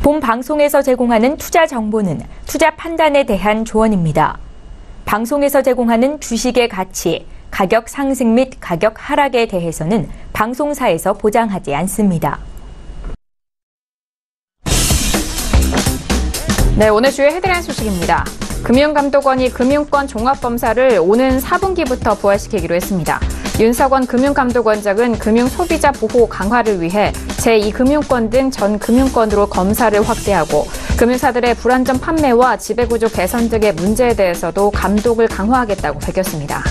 본 방송에서 제공하는 투자 정보는 투자 판단에 대한 조언입니다. 방송에서 제공하는 주식의 가치, 가격 상승 및 가격 하락에 대해서는 방송사에서 보장하지 않습니다. 네, 오늘 주요 헤드라인 소식입니다. 금융감독원이 금융권 종합검사를 오는 4분기부터 부활시키기로 했습니다. 윤석원 금융감독원장은 금융소비자 보호 강화를 위해 제2금융권 등 전 금융권으로 검사를 확대하고 금융사들의 불안전 판매와 지배구조 개선 등의 문제에 대해서도 감독을 강화하겠다고 밝혔습니다.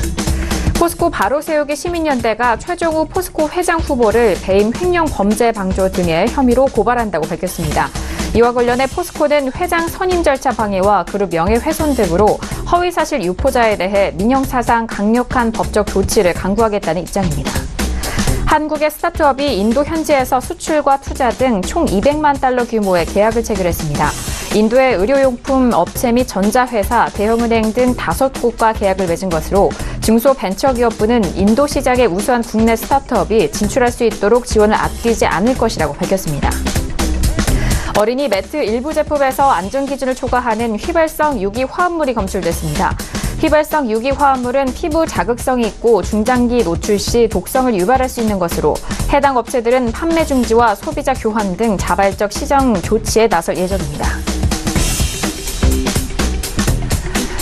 포스코 바로 세우기 시민연대가 최종우 포스코 회장 후보를 배임 횡령 범죄 방조 등의 혐의로 고발한다고 밝혔습니다. 이와 관련해 포스코는 회장 선임 절차 방해와 그룹 명예훼손 등으로 허위사실 유포자에 대해 민형사상 강력한 법적 조치를 강구하겠다는 입장입니다. 한국의 스타트업이 인도 현지에서 수출과 투자 등 총 200만 달러 규모의 계약을 체결했습니다. 인도의 의료용품 업체 및 전자회사, 대형은행 등 5곳과 계약을 맺은 것으로 중소벤처기업부는 인도 시장에 우수한 국내 스타트업이 진출할 수 있도록 지원을 아끼지 않을 것이라고 밝혔습니다. 어린이 매트 일부 제품에서 안전기준을 초과하는 휘발성 유기 화합물이 검출됐습니다. 휘발성 유기 화합물은 피부 자극성이 있고 중장기 노출 시 독성을 유발할 수 있는 것으로 해당 업체들은 판매 중지와 소비자 교환 등 자발적 시정 조치에 나설 예정입니다.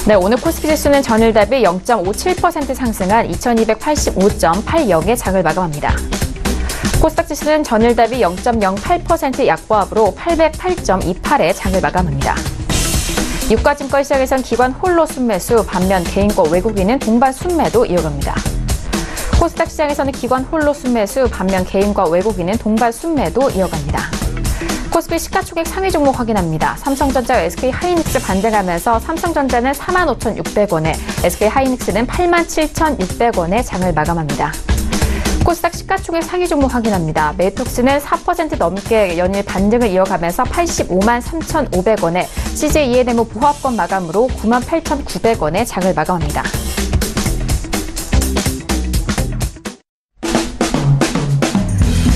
네, 오늘 코스피 지수는 전일 대비 0.57% 상승한 2285.80에 장을 마감합니다. 코스닥 지수는 전일 대비 0.08% 약보합으로 808.28에 장을 마감합니다. 유가증권 시장에선 기관 홀로 순매수, 반면 개인과 외국인은 동반 순매도 이어갑니다. 코스닥 시장에서는 기관 홀로 순매수, 반면 개인과 외국인은 동반 순매도 이어갑니다. 코스피 시가총액 상위 종목 확인합니다. 삼성전자와 SK하이닉스 반등하면서 삼성전자는 45,600원에, SK하이닉스는 87,600원에 장을 마감합니다. 코스닥 시가총액 상위 종목 확인합니다. 메이톡스는 4% 넘게 연일 반등을 이어가면서 85만 3,500원에, CJ-ENM 보합권 마감으로 98,900원에 장을 마감합니다.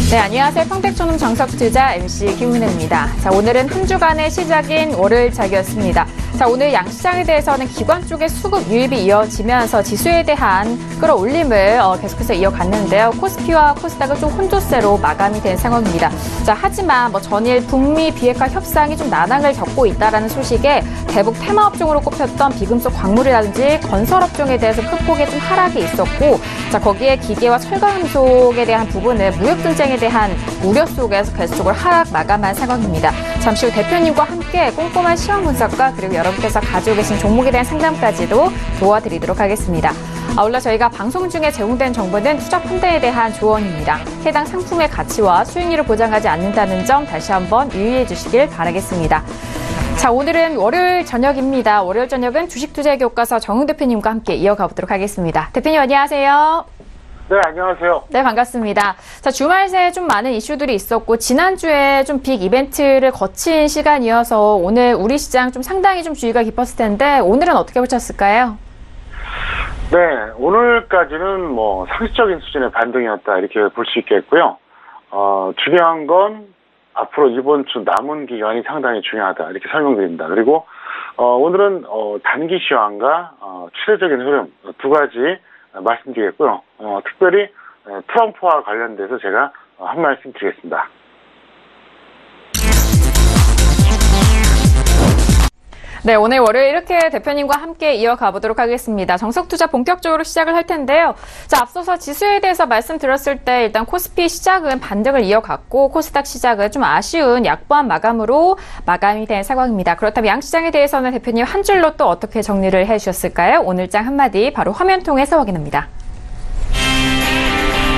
네, 안녕하세요. 평택초놈 정석투자 MC 김은혜입니다. 자, 오늘은 한 주간의 시작인 월요일장이었습니다. 자, 오늘 양시장에 대해서는 기관 쪽의 수급 유입이 이어지면서 지수에 대한 끌어올림을 계속해서 이어갔는데요. 코스피와 코스닥은 좀 혼조세로 마감이 된 상황입니다. 자, 하지만 전일 북미 비핵화 협상이 좀 난항을 겪고 있다라는 소식에 대북 테마업종으로 꼽혔던 비금속 광물이라든지 건설업종에 대해서 큰 폭의 좀 하락이 있었고, 자, 거기에 기계와 철강금속에 대한 부분은 무역전쟁에 대한 우려 속에서 계속적으로 하락 마감한 상황입니다. 잠시 후 대표님과 함께 꼼꼼한 시황 분석과 그리고 여러분께서 가지고 계신 종목에 대한 상담까지도 도와드리도록 하겠습니다. 아울러 저희가 방송 중에 제공된 정보는 투자 판단에 대한 조언입니다. 해당 상품의 가치와 수익률을 보장하지 않는다는 점 다시 한번 유의해 주시길 바라겠습니다. 자, 오늘은 월요일 저녁입니다. 월요일 저녁은 주식투자의 교과서 정훈 대표님과 함께 이어가 보도록 하겠습니다. 대표님 안녕하세요. 네, 안녕하세요. 네, 반갑습니다. 자, 주말 새에 좀 많은 이슈들이 있었고, 지난주에 좀 빅 이벤트를 거친 시간이어서 오늘 우리 시장 좀 상당히 좀 주의가 깊었을 텐데, 오늘은 어떻게 보셨을까요? 네, 오늘까지는 상식적인 수준의 반등이었다, 이렇게 볼 수 있겠고요. 중요한 건 앞으로 이번 주 남은 기간이 상당히 중요하다, 이렇게 설명드립니다. 그리고 오늘은 단기 시황과 추세적인 흐름 두 가지 말씀드리겠고요. 특별히 트럼프와 관련돼서 제가 한 말씀 드리겠습니다. 네, 오늘 월요일 이렇게 대표님과 함께 이어가 보도록 하겠습니다. 정석투자 본격적으로 시작을 할 텐데요. 자, 앞서서 지수에 대해서 말씀드렸을 때 일단 코스피 시작은 반등을 이어갔고 코스닥 시작은 좀 아쉬운 약보한 마감으로 마감이 된 상황입니다. 그렇다면 양시장에 대해서는 대표님 한 줄로 또 어떻게 정리를 해주셨을까요? 오늘장 한마디 바로 화면 통해서 확인합니다.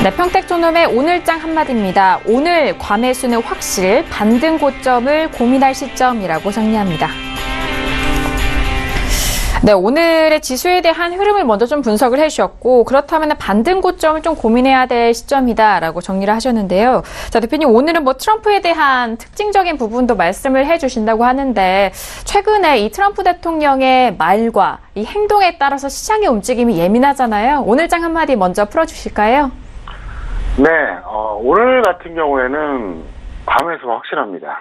네, 평택초놈의 오늘장 한마디입니다. 오늘 과매수는 확실, 반등 고점을 고민할 시점이라고 정리합니다. 네, 오늘의 지수에 대한 흐름을 먼저 좀 분석을 해주셨고, 그렇다면 반등 고점을 좀 고민해야 될 시점이다라고 정리를 하셨는데요. 자, 대표님, 오늘은 뭐 트럼프에 대한 특징적인 부분도 말씀을 해주신다고 하는데, 최근에 이 트럼프 대통령의 말과 이 행동에 따라서 시장의 움직임이 예민하잖아요. 오늘 장 한마디 먼저 풀어주실까요? 네, 오늘 같은 경우에는 과매수가 확실합니다.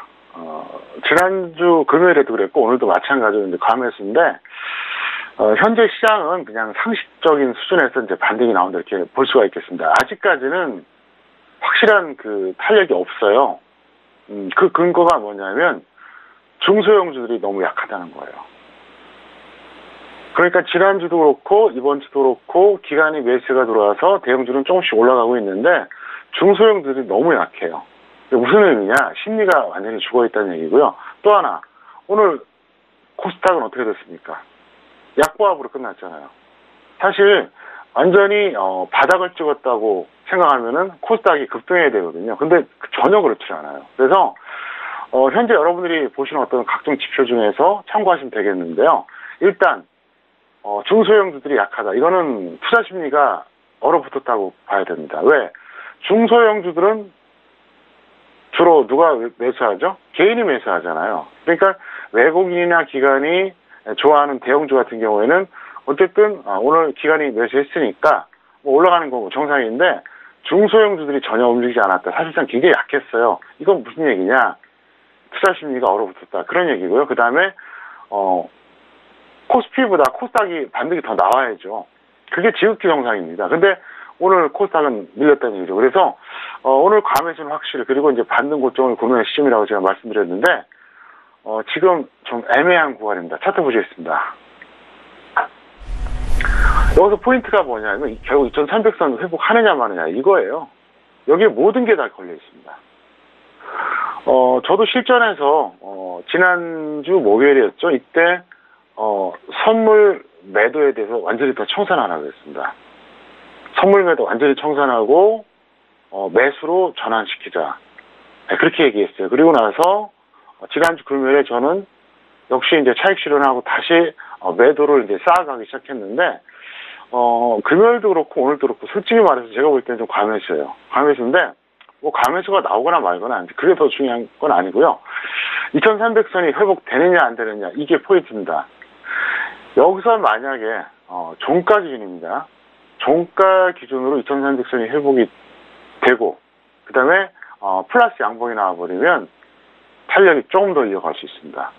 지난주 금요일에도 그랬고, 오늘도 마찬가지로 이제 과매수인데, 현재 시장은 그냥 상식적인 수준에서 이제 반등이 나온다 이렇게 볼 수가 있겠습니다. 아직까지는 확실한 그 탄력이 없어요. 그 근거가 뭐냐면 중소형주들이 너무 약하다는 거예요. 그러니까 지난주도 그렇고 이번 주도 그렇고 기간이 매수가 들어와서 대형주는 조금씩 올라가고 있는데 중소형주들이 너무 약해요. 무슨 의미냐? 심리가 완전히 죽어있다는 얘기고요. 또 하나, 오늘 코스닥은 어떻게 됐습니까? 약보합으로 끝났잖아요. 사실 완전히 바닥을 찍었다고 생각하면은 코스닥이 급등해야 되거든요. 근데 전혀 그렇지 않아요. 그래서 현재 여러분들이 보시는 어떤 각종 지표 중에서 참고하시면 되겠는데요. 일단 중소형주들이 약하다. 이거는 투자 심리가 얼어붙었다고 봐야 됩니다. 왜? 중소형주들은 주로 누가 매수하죠? 개인이 매수하잖아요. 그러니까 외국인이나 기관이 좋아하는 대형주 같은 경우에는 어쨌든 오늘 기관이 매수했으니까 뭐 올라가는 거고 정상인데 중소형주들이 전혀 움직이지 않았다. 사실상 굉장히 약했어요. 이건 무슨 얘기냐? 투자 심리가 얼어붙었다. 그런 얘기고요. 그 다음에 코스피보다 코스닥이 반등이 더 나와야죠. 그게 지극히 정상입니다. 근데 오늘 코스닥은 밀렸다는 얘기죠. 그래서 오늘 과매수는 확실히 그리고 이제 반등 고점을 고민할 시점이라고 제가 말씀드렸는데 지금 좀 애매한 구간입니다. 차트 보시겠습니다. 여기서 포인트가 뭐냐면 결국 2300선 회복하느냐 마느냐 이거예요. 여기에 모든 게 다 걸려 있습니다. 저도 실전에서 지난주 목요일이었죠. 이때 선물 매도에 대해서 완전히 다 청산하라고 했습니다. 선물 매도 완전히 청산하고 매수로 전환시키자. 네, 그렇게 얘기했어요. 그리고 나서 지난주 금요일에 저는 역시 이제 차익 실현하고 다시 매도를 이제 쌓아가기 시작했는데 금요일도 그렇고 오늘도 그렇고 솔직히 말해서 제가 볼 때는 좀 과매수예요. 과매수인데 뭐 과매수가 나오거나 말거나 그게 더 중요한 건 아니고요. 2300선이 회복되느냐 안 되느냐 이게 포인트입니다. 여기서 만약에 종가 기준입니다. 종가 기준으로 2300선이 회복이 되고 그 다음에 플러스 양봉이 나와버리면 탄력이 조금 더 이어갈 수 있습니다.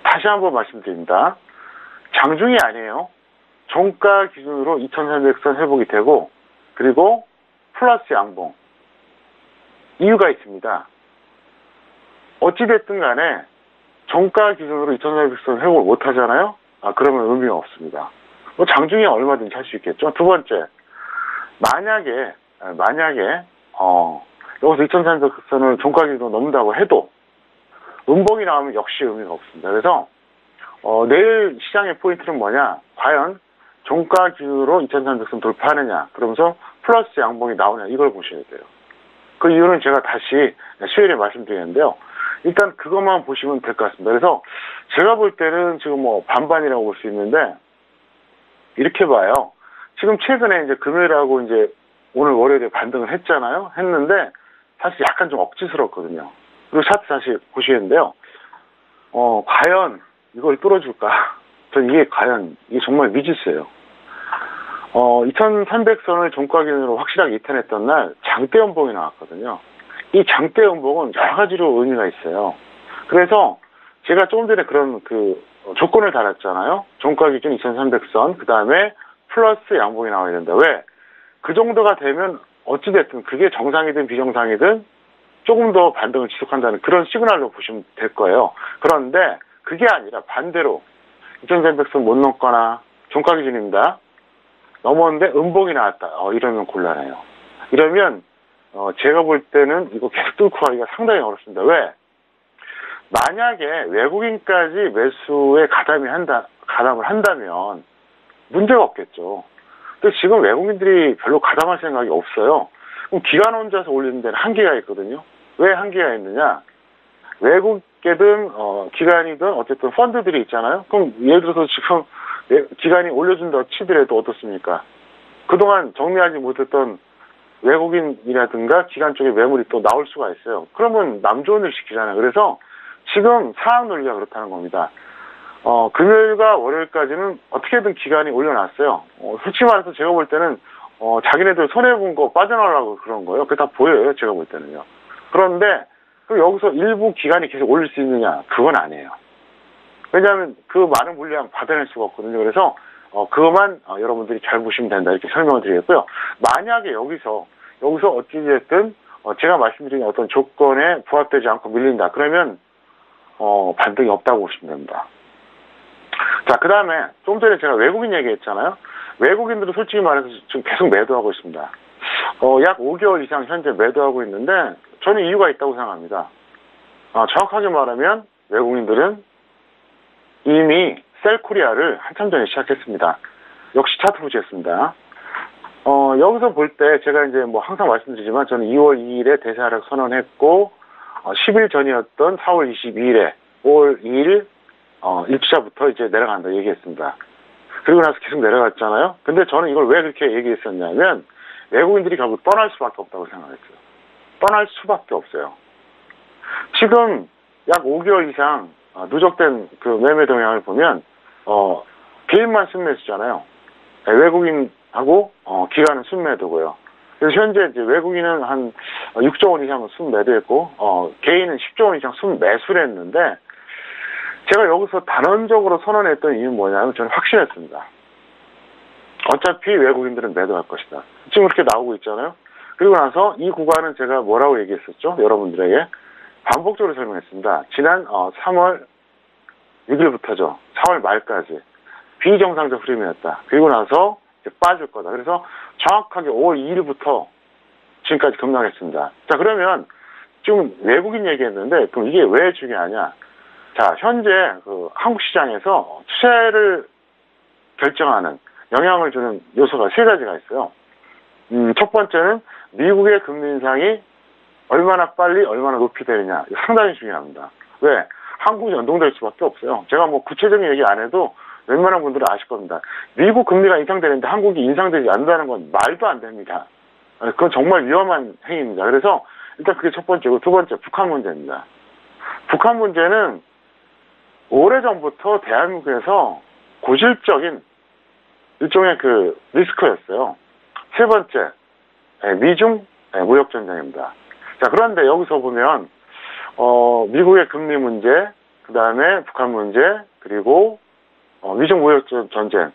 다시 한번 말씀드립니다. 장중이 아니에요. 종가 기준으로 2300선 회복이 되고 그리고 플러스 양봉 이유가 있습니다. 어찌됐든 간에 종가 기준으로 2300선 회복을 못 하잖아요. 그러면 의미가 없습니다. 뭐 장중에 얼마든지 할 수 있겠죠. 두 번째, 만약에 여기서 2300선을 종가 기준으로 넘는다고 해도 음봉이 나오면 역시 의미가 없습니다. 그래서 내일 시장의 포인트는 뭐냐? 과연 종가 기준으로 2300선 돌파하느냐? 그러면서 플러스 양봉이 나오냐? 이걸 보셔야 돼요. 그 이유는 제가 다시 수요일에 말씀드리는데요. 일단 그것만 보시면 될 것 같습니다. 그래서 제가 볼 때는 지금 뭐 반반이라고 볼 수 있는데 이렇게 봐요. 지금 최근에 이제 금요일하고 이제 오늘 월요일에 반등을 했잖아요. 했는데 사실 약간 좀 억지스럽거든요. 그리고 차트 다시 보시겠는데요. 과연 이걸 뚫어줄까? 전 이게 과연 이게 정말 미지수예요. 2300선을 종가 기준으로 확실하게 이탈했던 날 장대 연봉이 나왔거든요. 이 장대 연봉은 여러 가지로 의미가 있어요. 그래서 제가 조금 전에 그런 조건을 달았잖아요. 종가 기준 2300선, 그 다음에 플러스 양봉이 나와야 된다. 왜? 그 정도가 되면 어찌됐든 그게 정상이든 비정상이든 조금 더 반등을 지속한다는 그런 시그널로 보시면 될 거예요. 그런데 그게 아니라 반대로 2300선 못 넘거나 종가 기준입니다. 넘었는데 음봉이 나왔다. 이러면 곤란해요. 이러면 제가 볼 때는 이거 계속 뚫고 가기가 상당히 어렵습니다. 왜? 만약에 외국인까지 매수에 가담을 한다면 문제가 없겠죠. 근데 지금 외국인들이 별로 가담할 생각이 없어요. 그럼 기관 혼자서 올리는 데는 한계가 있거든요. 왜 한계가 있느냐? 외국계든 기관이든 어쨌든 펀드들이 있잖아요. 그럼 예를 들어서 지금 기간이 올려준다 치더라도 어떻습니까? 그동안 정리하지 못했던 외국인이라든가 기관 쪽의 매물이 또 나올 수가 있어요. 그러면 남 좋은 일 시키잖아요. 그래서 지금 상황 논리가 그렇다는 겁니다. 금요일과 월요일까지는 어떻게든 기간이 올려놨어요. 솔직히 말해서 제가 볼 때는 자기네들 손해본 거 빠져나가려고 그런 거예요. 그게 다 보여요. 제가 볼 때는요. 그런데 그럼 여기서 일부 기간이 계속 올릴 수 있느냐? 그건 아니에요. 왜냐하면 그 많은 물량 받아낼 수가 없거든요. 그래서 그것만 여러분들이 잘 보시면 된다 이렇게 설명을 드리겠고요. 만약에 여기서 어찌됐든 제가 말씀드린 어떤 조건에 부합되지 않고 밀린다. 그러면 반등이 없다고 보시면 됩니다. 자, 그 다음에 좀 전에 제가 외국인 얘기했잖아요. 외국인들은 솔직히 말해서 지금 계속 매도하고 있습니다. 약 5개월 이상 현재 매도하고 있는데 저는 이유가 있다고 생각합니다. 정확하게 말하면 외국인들은 이미 셀코리아를 한참 전에 시작했습니다. 역시 차트 보시겠습니다. 여기서 볼 때 제가 이제 뭐 항상 말씀드리지만 저는 2월 2일에 대세하락 선언했고 10일 전이었던 4월 22일에 5월 2일 일주차부터 이제 내려간다 얘기했습니다. 그리고 나서 계속 내려갔잖아요. 근데 저는 이걸 왜 그렇게 얘기했었냐면 외국인들이 결국 떠날 수밖에 없다고 생각했어요. 떠날 수밖에 없어요. 지금 약 5개월 이상 누적된 그 매매 동향을 보면 개인만 순매수잖아요. 외국인하고 기관은 순매도고요. 그래서 현재 이제 외국인은 한 6조 원 이상 순매도했고 개인은 10조 원 이상 순매수를 했는데 제가 여기서 단언적으로 선언했던 이유는 뭐냐면 저는 확신했습니다. 어차피 외국인들은 매도할 것이다. 지금 그렇게 나오고 있잖아요. 그리고 나서 이 구간은 제가 뭐라고 얘기했었죠? 여러분들에게 반복적으로 설명했습니다. 지난 3월 6일부터죠. 4월 말까지 비정상적 흐름이었다. 그리고 나서 이제 빠질 거다. 그래서 정확하게 5월 2일부터 지금까지 급락했습니다. 자, 그러면 지금 외국인 얘기했는데 그럼 이게 왜 중요하냐? 자, 현재 그 한국 시장에서 추세를 결정하는 영향을 주는 요소가 세 가지가 있어요. 첫 번째는 미국의 금리 인상이 얼마나 빨리 얼마나 높이 되느냐. 이거 상당히 중요합니다. 왜? 한국이 연동될 수밖에 없어요. 제가 뭐 구체적인 얘기 안 해도 웬만한 분들은 아실 겁니다. 미국 금리가 인상되는데 한국이 인상되지 않는다는 건 말도 안 됩니다. 그건 정말 위험한 행위입니다. 그래서 일단 그게 첫 번째고 두 번째 북한 문제입니다. 북한 문제는 오래전부터 대한민국에서 고질적인 일종의 그 리스크였어요. 세 번째, 미중 무역전쟁입니다. 자, 그런데 여기서 보면 미국의 금리 문제, 그 다음에 북한 문제, 그리고 미중 무역전쟁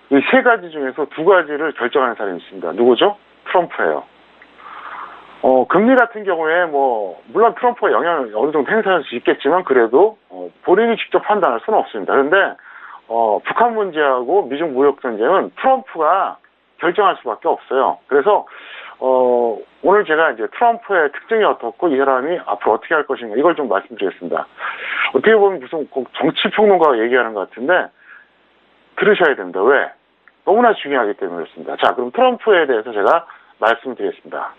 이 세 가지 중에서 두 가지를 결정하는 사람이 있습니다. 누구죠? 트럼프예요. 금리 같은 경우에 물론 트럼프가 영향을 어느 정도 행사할 수 있겠지만 그래도 본인이 직접 판단할 수는 없습니다. 그런데 북한 문제하고 미중 무역전쟁은 트럼프가 결정할 수밖에 없어요. 그래서 오늘 제가 이제 트럼프의 특징이 어떻고 이 사람이 앞으로 어떻게 할 것인가 이걸 좀 말씀드리겠습니다. 어떻게 보면 무슨 꼭 정치평론가가 얘기하는 것 같은데 들으셔야 됩니다. 왜? 너무나 중요하기 때문에 그렇습니다. 자, 그럼 트럼프에 대해서 제가 말씀드리겠습니다.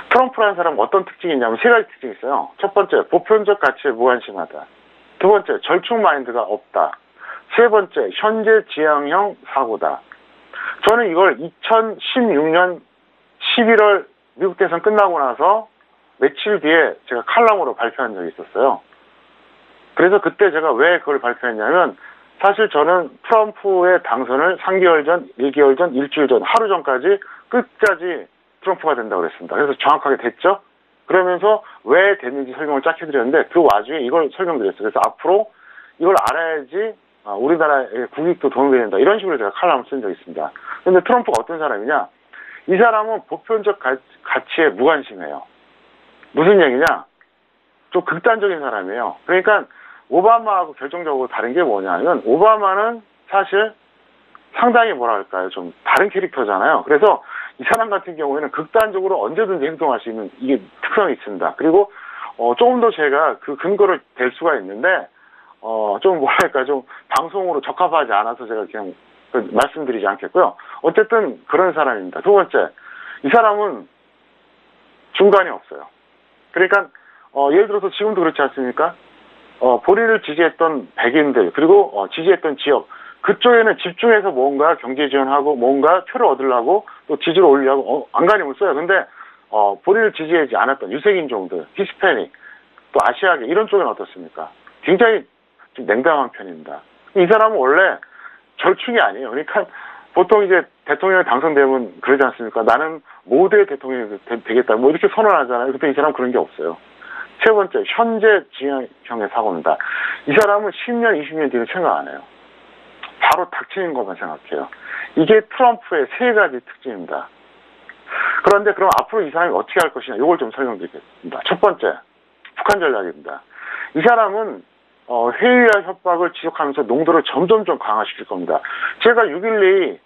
트럼프라는 사람은 어떤 특징이 있냐면 세 가지 특징이 있어요. 첫 번째, 보편적 가치에 무관심하다. 두 번째, 절충 마인드가 없다. 세 번째, 현재 지향형 사고다. 저는 이걸 2016년 11월 미국 대선 끝나고 나서 며칠 뒤에 제가 칼럼으로 발표한 적이 있었어요. 그래서 그때 제가 왜 그걸 발표했냐면 사실 저는 트럼프의 당선을 3개월 전, 1개월 전, 일주일 전, 하루 전까지 끝까지 트럼프가 된다고 그랬습니다. 그래서 정확하게 됐죠? 그러면서 왜 됐는지 설명을 쫙 해드렸는데 그 와중에 이걸 설명드렸어요. 그래서 앞으로 이걸 알아야지 우리나라의 국익도 도움이 된다. 이런 식으로 제가 칼럼을 쓴 적이 있습니다. 그런데 트럼프가 어떤 사람이냐? 이 사람은 보편적 가치에 무관심해요. 무슨 얘기냐? 좀 극단적인 사람이에요. 그러니까 오바마하고 결정적으로 다른 게 뭐냐면 오바마는 사실 상당히 뭐랄까요? 좀 다른 캐릭터잖아요. 그래서 이 사람 같은 경우에는 극단적으로 언제든지 행동할 수 있는 이게 특성이 있습니다. 그리고 조금 더 제가 그 근거를 댈 수가 있는데 좀 뭐랄까 좀 방송으로 적합하지 않아서 제가 그냥 말씀드리지 않겠고요. 어쨌든 그런 사람입니다. 두 번째, 이 사람은 중간이 없어요. 그러니까 예를 들어서 지금도 그렇지 않습니까? 본인을 지지했던 백인들, 그리고 지지했던 지역, 그쪽에는 집중해서 뭔가 경제 지원하고 뭔가 표를 얻으려고 또 지지를 올리려고 안간힘을 써요. 근데 본인을 지지하지 않았던 유색인종들, 히스패닉, 또 아시아계 이런 쪽은 어떻습니까? 굉장히 좀 냉담한 편입니다. 이 사람은 원래 절충이 아니에요. 그러니까 보통 이제 대통령이 당선되면 그러지 않습니까? 나는 모두의 대통령이 되겠다. 뭐 이렇게 선언하잖아요. 근데 이 사람은 그런 게 없어요. 세 번째, 현재 징역형의 사고입니다. 이 사람은 10년, 20년 뒤는 생각 안 해요. 바로 닥치는 것만 생각해요. 이게 트럼프의 세 가지 특징입니다. 그런데 그럼 앞으로 이 사람이 어떻게 할 것이냐, 이걸 좀 설명드리겠습니다. 첫 번째, 북한 전략입니다. 이 사람은 회의와 협박을 지속하면서 농도를 점점 강화시킬 겁니다. 제가 6.12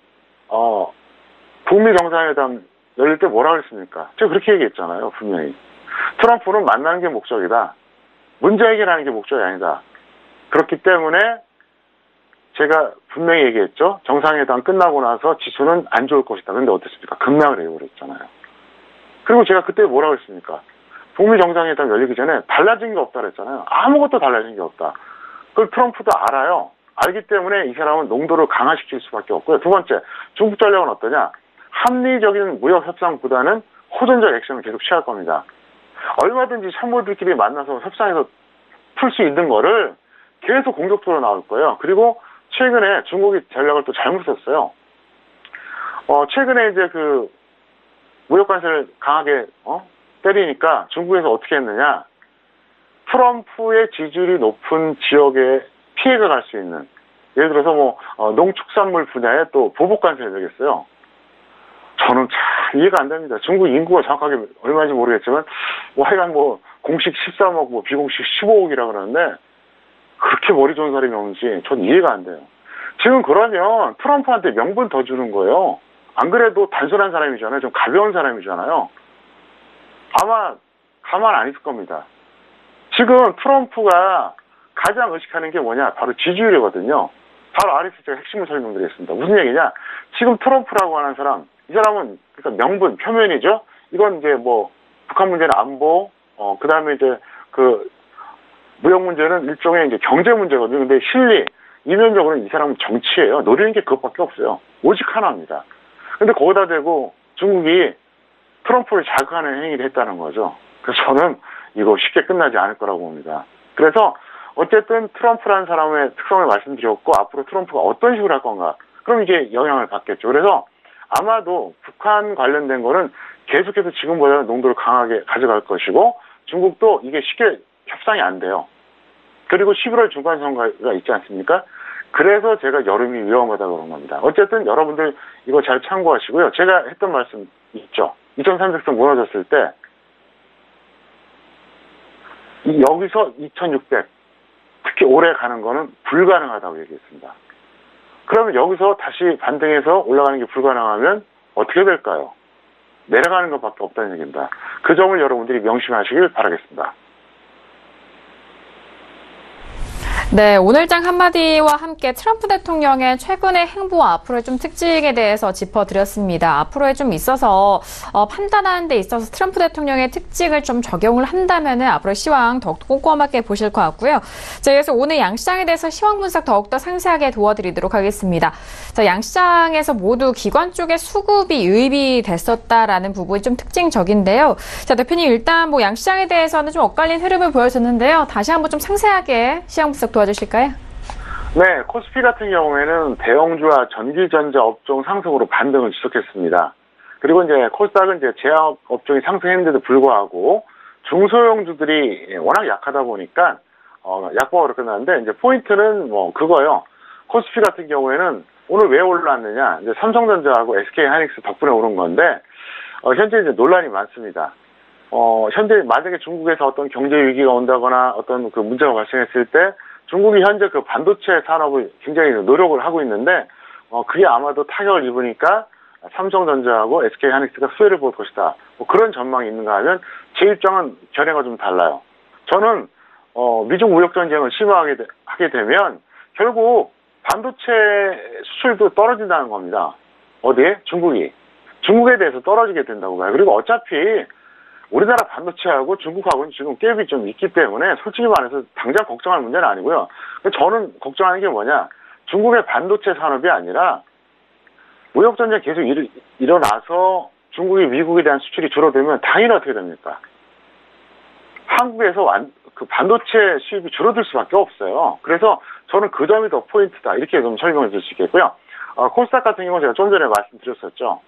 북미 정상회담 열릴 때 뭐라고 했습니까? 제가 그렇게 얘기했잖아요, 분명히. 트럼프는 만나는 게 목적이다. 문제 해결하는 게 목적이 아니다. 그렇기 때문에 제가 분명히 얘기했죠. 정상회담 끝나고 나서 지수는 안 좋을 것이다. 근데 어땠습니까? 급락을 해버렸잖아요. 그리고 제가 그때 뭐라고 했습니까? 북미 정상회담 열리기 전에 달라진 게 없다 그랬잖아요. 아무것도 달라진 게 없다. 그걸 트럼프도 알아요. 알기 때문에 이 사람은 농도를 강화시킬 수밖에 없고요. 두 번째, 중국 전략은 어떠냐? 합리적인 무역 협상보다는 호전적 액션을 계속 취할 겁니다. 얼마든지 참모들끼리 만나서 협상해서 풀 수 있는 거를 계속 공격적으로 나올 거예요. 그리고 최근에 중국이 전략을 또 잘못 썼어요. 최근에 이제 그 무역 관세를 강하게 때리니까 중국에서 어떻게 했느냐? 트럼프의 지지율이 높은 지역에 피해가 갈 수 있는, 예를 들어서 뭐 농축산물 분야에 또 보복 관세를 내겠어요. 저는 참 이해가 안 됩니다. 중국 인구가 정확하게 얼마인지 모르겠지만 하여간 공식 13억, 비공식 15억이라 그러는데 그렇게 머리 좋은 사람이 없는지 전 이해가 안 돼요. 지금 그러면 트럼프한테 명분 더 주는 거예요. 안 그래도 단순한 사람이잖아요. 좀 가벼운 사람이잖아요. 아마 가만 안 있을 겁니다. 지금 트럼프가 가장 의식하는 게 뭐냐? 바로 지지율이거든요. 바로 아래서 제가 핵심을 설명드리겠습니다. 무슨 얘기냐? 지금 트럼프라고 하는 사람, 이 사람은 그러니까 명분, 표면이죠. 이건 이제 북한 문제는 안보, 그 다음에 이제 무역 문제는 일종의 이제 경제 문제거든요. 근데 실리, 이면적으로는 이 사람은 정치예요. 노리는 게 그것밖에 없어요. 오직 하나입니다. 근데 거기다 대고 중국이 트럼프를 자극하는 행위를 했다는 거죠. 그래서 저는 이거 쉽게 끝나지 않을 거라고 봅니다. 그래서 어쨌든 트럼프라는 사람의 특성을 말씀드렸고 앞으로 트럼프가 어떤 식으로 할 건가, 그럼 이게 영향을 받겠죠. 그래서 아마도 북한 관련된 거는 계속해서 지금보다는 농도를 강하게 가져갈 것이고 중국도 이게 쉽게 협상이 안 돼요. 그리고 11월 중간선거가 있지 않습니까? 그래서 제가 여름이 위험하다고 그런 겁니다. 어쨌든 여러분들 이거 잘 참고하시고요. 제가 했던 말씀 있죠. 2300선 무너졌을 때 여기서 2600 특히 올해 가는 거는 불가능하다고 얘기했습니다. 그러면 여기서 다시 반등해서 올라가는 게 불가능하면 어떻게 될까요? 내려가는 것밖에 없다는 얘기입니다. 그 점을 여러분들이 명심하시길 바라겠습니다. 네, 오늘장 한마디와 함께 트럼프 대통령의 최근의 행보와 앞으로의 좀 특징에 대해서 짚어드렸습니다. 앞으로에 좀 있어서 판단하는 데 있어서 트럼프 대통령의 특징을 좀 적용을 한다면은 앞으로 시황 더욱더 꼼꼼하게 보실 것 같고요. 자, 그래서 오늘 양시장에 대해서 시황 분석 더욱더 상세하게 도와드리도록 하겠습니다. 자, 양시장에서 모두 기관 쪽에 수급이 유입이 됐었다라는 부분이 좀 특징적인데요. 자, 대표님 일단 양시장에 대해서는 좀 엇갈린 흐름을 보여줬는데요. 다시 한번 좀 상세하게 시황 분석 도와주실까요? 네, 코스피 같은 경우에는 대형주와 전기전자 업종 상승으로 반등을 지속했습니다. 그리고 이제 코스닥은 이제 제약 업종이 상승했는데도 불구하고 중소형주들이 워낙 약하다 보니까 약보가 끝났는데 이제 포인트는 그거요. 코스피 같은 경우에는 오늘 왜 올랐느냐? 이제 삼성전자하고 SK 하이닉스 덕분에 오른 건데 현재 이제 논란이 많습니다. 현재 만약에 중국에서 어떤 경제 위기가 온다거나 어떤 그 문제가 발생했을 때 중국이 현재 그 반도체 산업을 굉장히 노력을 하고 있는데 그게 아마도 타격을 입으니까 삼성전자하고 SK 하이닉스가 수혜를 볼 것이다. 그런 전망이 있는가 하면 제 입장은 견해가 좀 달라요. 저는 미중 무역 전쟁을 심화하게 되면 결국 반도체 수출도 떨어진다는 겁니다. 어디에? 중국에 대해서 떨어지게 된다고 봐요. 그리고 어차피 우리나라 반도체하고 중국하고는 지금 갭이 좀 있기 때문에 솔직히 말해서 당장 걱정할 문제는 아니고요. 저는 걱정하는 게 뭐냐, 중국의 반도체 산업이 아니라 무역전쟁 계속 일어나서 중국이 미국에 대한 수출이 줄어들면 당연히 어떻게 됩니까? 한국에서 그 반도체 수입이 줄어들 수밖에 없어요. 그래서 저는 그 점이 더 포인트다, 이렇게 좀 설명을 드릴 수 있겠고요. 코스닥 같은 경우는 제가 좀 전에 말씀드렸었죠.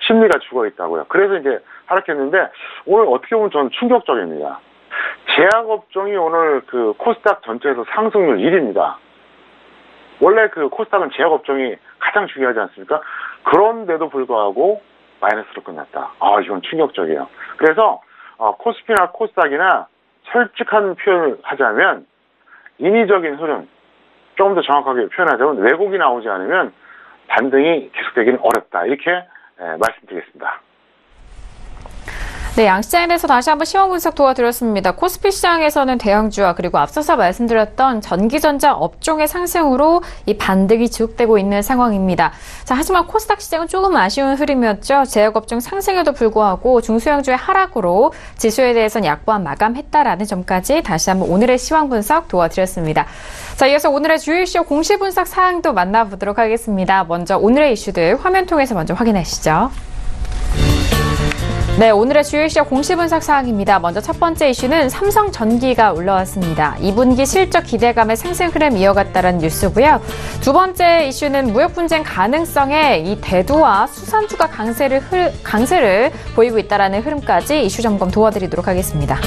심리가 죽어있다고요. 그래서 이제 하락했는데 오늘 어떻게 보면 저는 충격적입니다. 제약업종이 오늘 그 코스닥 전체에서 상승률 1위입니다. 원래 그 코스닥은 제약업종이 가장 중요하지 않습니까? 그런데도 불구하고 마이너스로 끝났다. 이건 충격적이에요. 그래서 코스피나 코스닥이나 솔직한 표현을 하자면 인위적인 흐름, 조금 더 정확하게 표현하자면 왜곡이 나오지 않으면 반등이 계속되기는 어렵다, 이렇게 말씀드리겠습니다. 네, 양시장에 대해서 다시 한번 시황 분석 도와드렸습니다. 코스피 시장에서는 대형주와 그리고 앞서서 말씀드렸던 전기전자 업종의 상승으로 이 반등이 지속되고 있는 상황입니다. 자, 하지만 코스닥 시장은 조금 아쉬운 흐름이었죠. 제약업종 상승에도 불구하고 중소형주의 하락으로 지수에 대해서는 약보한 마감했다라는 점까지 다시 한번 오늘의 시황 분석 도와드렸습니다. 자, 이어서 오늘의 주요 이슈 공시 분석 사항도 만나보도록 하겠습니다. 먼저 오늘의 이슈들 화면 통해서 먼저 확인하시죠. 네, 오늘의 주요 이슈 공시 분석 사항입니다. 먼저 첫 번째 이슈는 삼성전기가 올라왔습니다. 2분기 실적 기대감의 상승 흐름 이어갔다는 뉴스고요. 두 번째 이슈는 무역 분쟁 가능성에 이 대두와 수산주가 강세를 보이고 있다는 흐름까지 이슈 점검 도와드리도록 하겠습니다.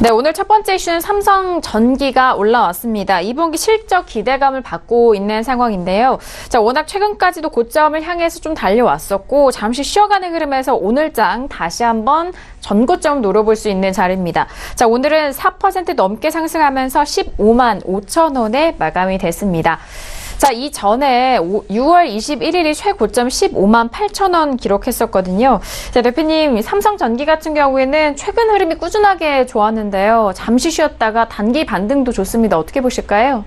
네, 오늘 첫 번째 이슈는 삼성전기가 올라왔습니다. 2분기 실적 기대감을 받고 있는 상황인데요. 자, 워낙 최근까지도 고점을 향해서 좀 달려왔었고 잠시 쉬어가는 흐름에서 오늘장 다시 한번 전고점 노려볼 수 있는 자리입니다. 자, 오늘은 4% 넘게 상승하면서 15만 5천 원에 마감이 됐습니다. 자, 이전에 6월 21일이 최고점 15만 8천 원 기록했었거든요. 자, 대표님, 삼성전기 같은 경우에는 최근 흐름이 꾸준하게 좋았는데요. 잠시 쉬었다가 단기 반등도 좋습니다. 어떻게 보실까요?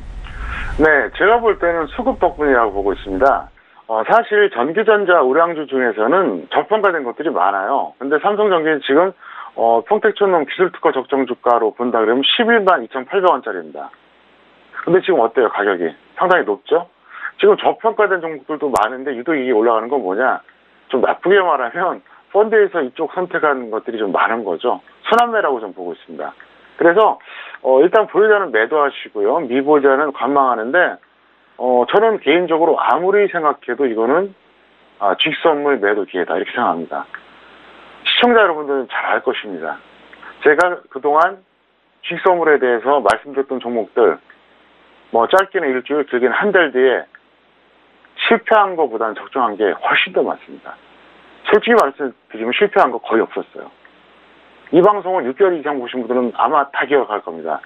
네, 제가 볼 때는 수급 덕분이라고 보고 있습니다. 사실 전기전자 우량주 중에서는 저평가된 것들이 많아요. 근데 삼성전기는 지금 평택촌농 기술특허 적정 주가로 본다 그러면 11만 2,800원짜리입니다. 근데 지금 어때요, 가격이? 상당히 높죠? 지금 저평가된 종목들도 많은데 유독 이게 올라가는 건 뭐냐? 좀 나쁘게 말하면 펀드에서 이쪽 선택한 것들이 좀 많은 거죠. 순환매라고 좀 보고 있습니다. 그래서 일단 보유자는 매도하시고요. 미보유자는 관망하는데 저는 개인적으로 아무리 생각해도 이거는 직선물 매도 기회다, 이렇게 생각합니다. 시청자 여러분들은 잘 알 것입니다. 제가 그동안 직선물에 대해서 말씀드렸던 종목들, 짧게는 일주일, 길게는 한 달 뒤에 실패한 것보다는 적정한 게 훨씬 더 많습니다. 솔직히 말씀드리면 실패한 거 거의 없었어요. 이 방송을 6개월 이상 보신 분들은 아마 다 기억할 겁니다.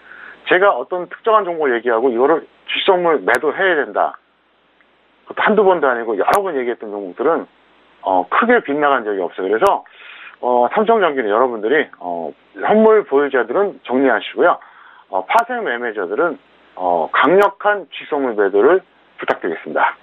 제가 어떤 특정한 종목을 얘기하고 이거를 직선물 매도해야 된다, 그것도 한두 번도 아니고 여러 번 얘기했던 종목들은 크게 빗나간 적이 없어요. 그래서 삼성전기는 여러분들이 현물 보유자들은 정리하시고요. 파생 매매자들은 강력한 직선물 매도를 부탁드리겠습니다.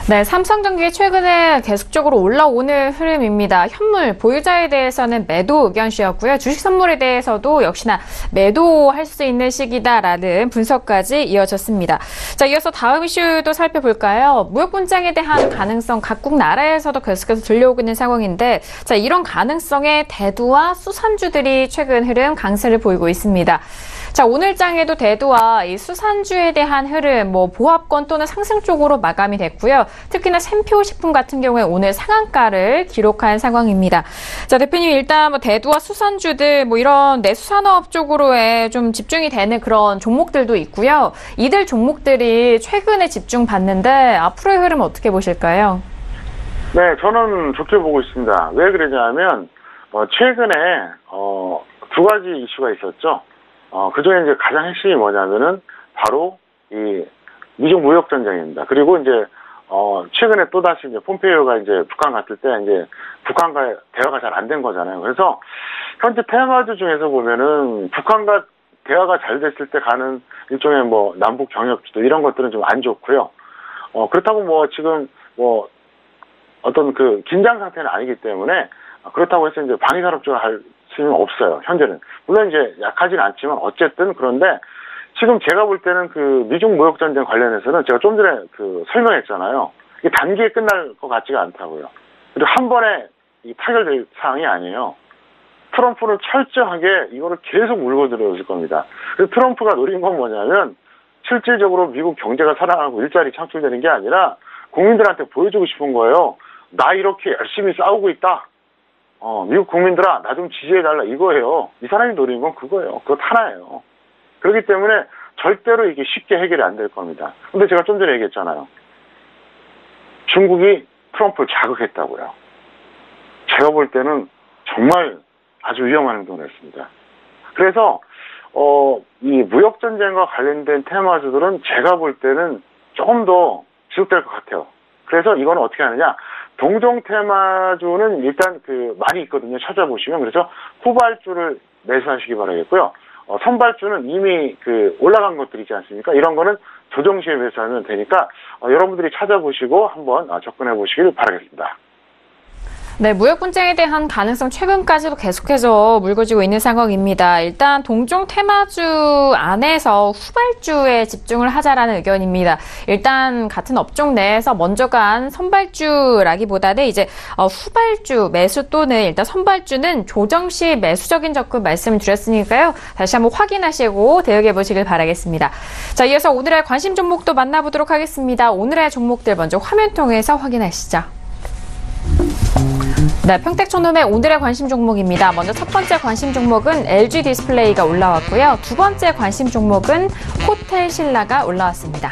네, 삼성전기 최근에 계속적으로 올라오는 흐름입니다. 현물 보유자에 대해서는 매도 의견이었고요. 주식 선물에 대해서도 역시나 매도할 수 있는 시기다라는 분석까지 이어졌습니다. 자, 이어서 다음 이슈도 살펴볼까요? 무역 분쟁에 대한 가능성 각국 나라에서도 계속해서 들려오고 있는 상황인데, 자, 이런 가능성에 대두와 수산주들이 최근 흐름 강세를 보이고 있습니다. 자, 오늘장에도 대두와 이 수산주에 대한 흐름, 보합권 또는 상승 쪽으로 마감이 됐고요. 특히나 샘표식품 같은 경우에 오늘 상한가를 기록한 상황입니다. 자, 대표님, 일단 대두와 수산주들, 이런 내수산업 쪽으로에 좀 집중이 되는 그런 종목들도 있고요. 이들 종목들이 최근에 집중받는데 앞으로의 흐름 어떻게 보실까요? 네, 저는 좋게 보고 있습니다. 왜 그러냐면 최근에 두 가지 이슈가 있었죠. 그중에 이제 가장 핵심이 뭐냐면은 바로 이 미중 무역 전쟁입니다. 그리고 이제 최근에 또 다시 이제 폼페이오가 이제 북한 갔을 때 이제 북한과 대화가 잘 안 된 거잖아요. 그래서 현재 테마주 중에서 보면은 북한과 대화가 잘 됐을 때 가는 일종의 남북 경협주도 이런 것들은 좀 안 좋고요. 그렇다고 지금 어떤 그 긴장 상태는 아니기 때문에 그렇다고 해서 이제 방위산업주가 할 수는 없어요. 현재는. 물론 이제 약하지는 않지만 어쨌든 그런데 지금 제가 볼 때는 그 미중 무역 전쟁 관련해서는 제가 좀 전에 그 설명했잖아요. 이게 단기에 끝날 것 같지가 않다고요. 그리고 한 번에 이 타결될 사항이 아니에요. 트럼프는 철저하게 이거를 계속 물고 들어오실 겁니다. 그래서 트럼프가 노린 건 뭐냐면 실질적으로 미국 경제가 살아나고 일자리 창출되는 게 아니라 국민들한테 보여주고 싶은 거예요. 나 이렇게 열심히 싸우고 있다. 미국 국민들아, 나 좀 지지해달라 이거예요. 이 사람이 노리는 건 그거예요. 그것 하나예요. 그렇기 때문에 절대로 이게 쉽게 해결이 안 될 겁니다. 근데 제가 좀 전에 얘기했잖아요. 중국이 트럼프를 자극했다고요. 제가 볼 때는 정말 아주 위험한 행동을 했습니다. 그래서 이 무역전쟁과 관련된 테마주들은 제가 볼 때는 조금 더 지속될 것 같아요. 그래서 이거는 어떻게 하느냐. 동종 테마주는 일단 많이 있거든요. 찾아보시면. 그래서 후발주를 매수하시기 바라겠고요. 선발주는 이미 올라간 것들 있지 않습니까? 이런 거는 조정시에 매수하면 되니까 여러분들이 찾아보시고 한번 접근해 보시길 바라겠습니다. 네, 무역 분쟁에 대한 가능성 최근까지도 계속해서 물거지고 있는 상황입니다. 일단 동종 테마주 안에서 후발주에 집중을 하자라는 의견입니다. 일단 같은 업종 내에서 먼저 간 선발주라기보다는 이제 후발주 매수 또는 일단 선발주는 조정 시 매수적인 접근 말씀을 드렸으니까요. 다시 한번 확인하시고 대응해 보시길 바라겠습니다. 자, 이어서 오늘의 관심 종목도 만나보도록 하겠습니다. 오늘의 종목들 먼저 화면 통해서 확인하시죠. 네, 평택촌놈의 오늘의 관심 종목입니다. 먼저 첫 번째 관심 종목은 LG 디스플레이가 올라왔고요. 두 번째 관심 종목은 호텔 신라가 올라왔습니다.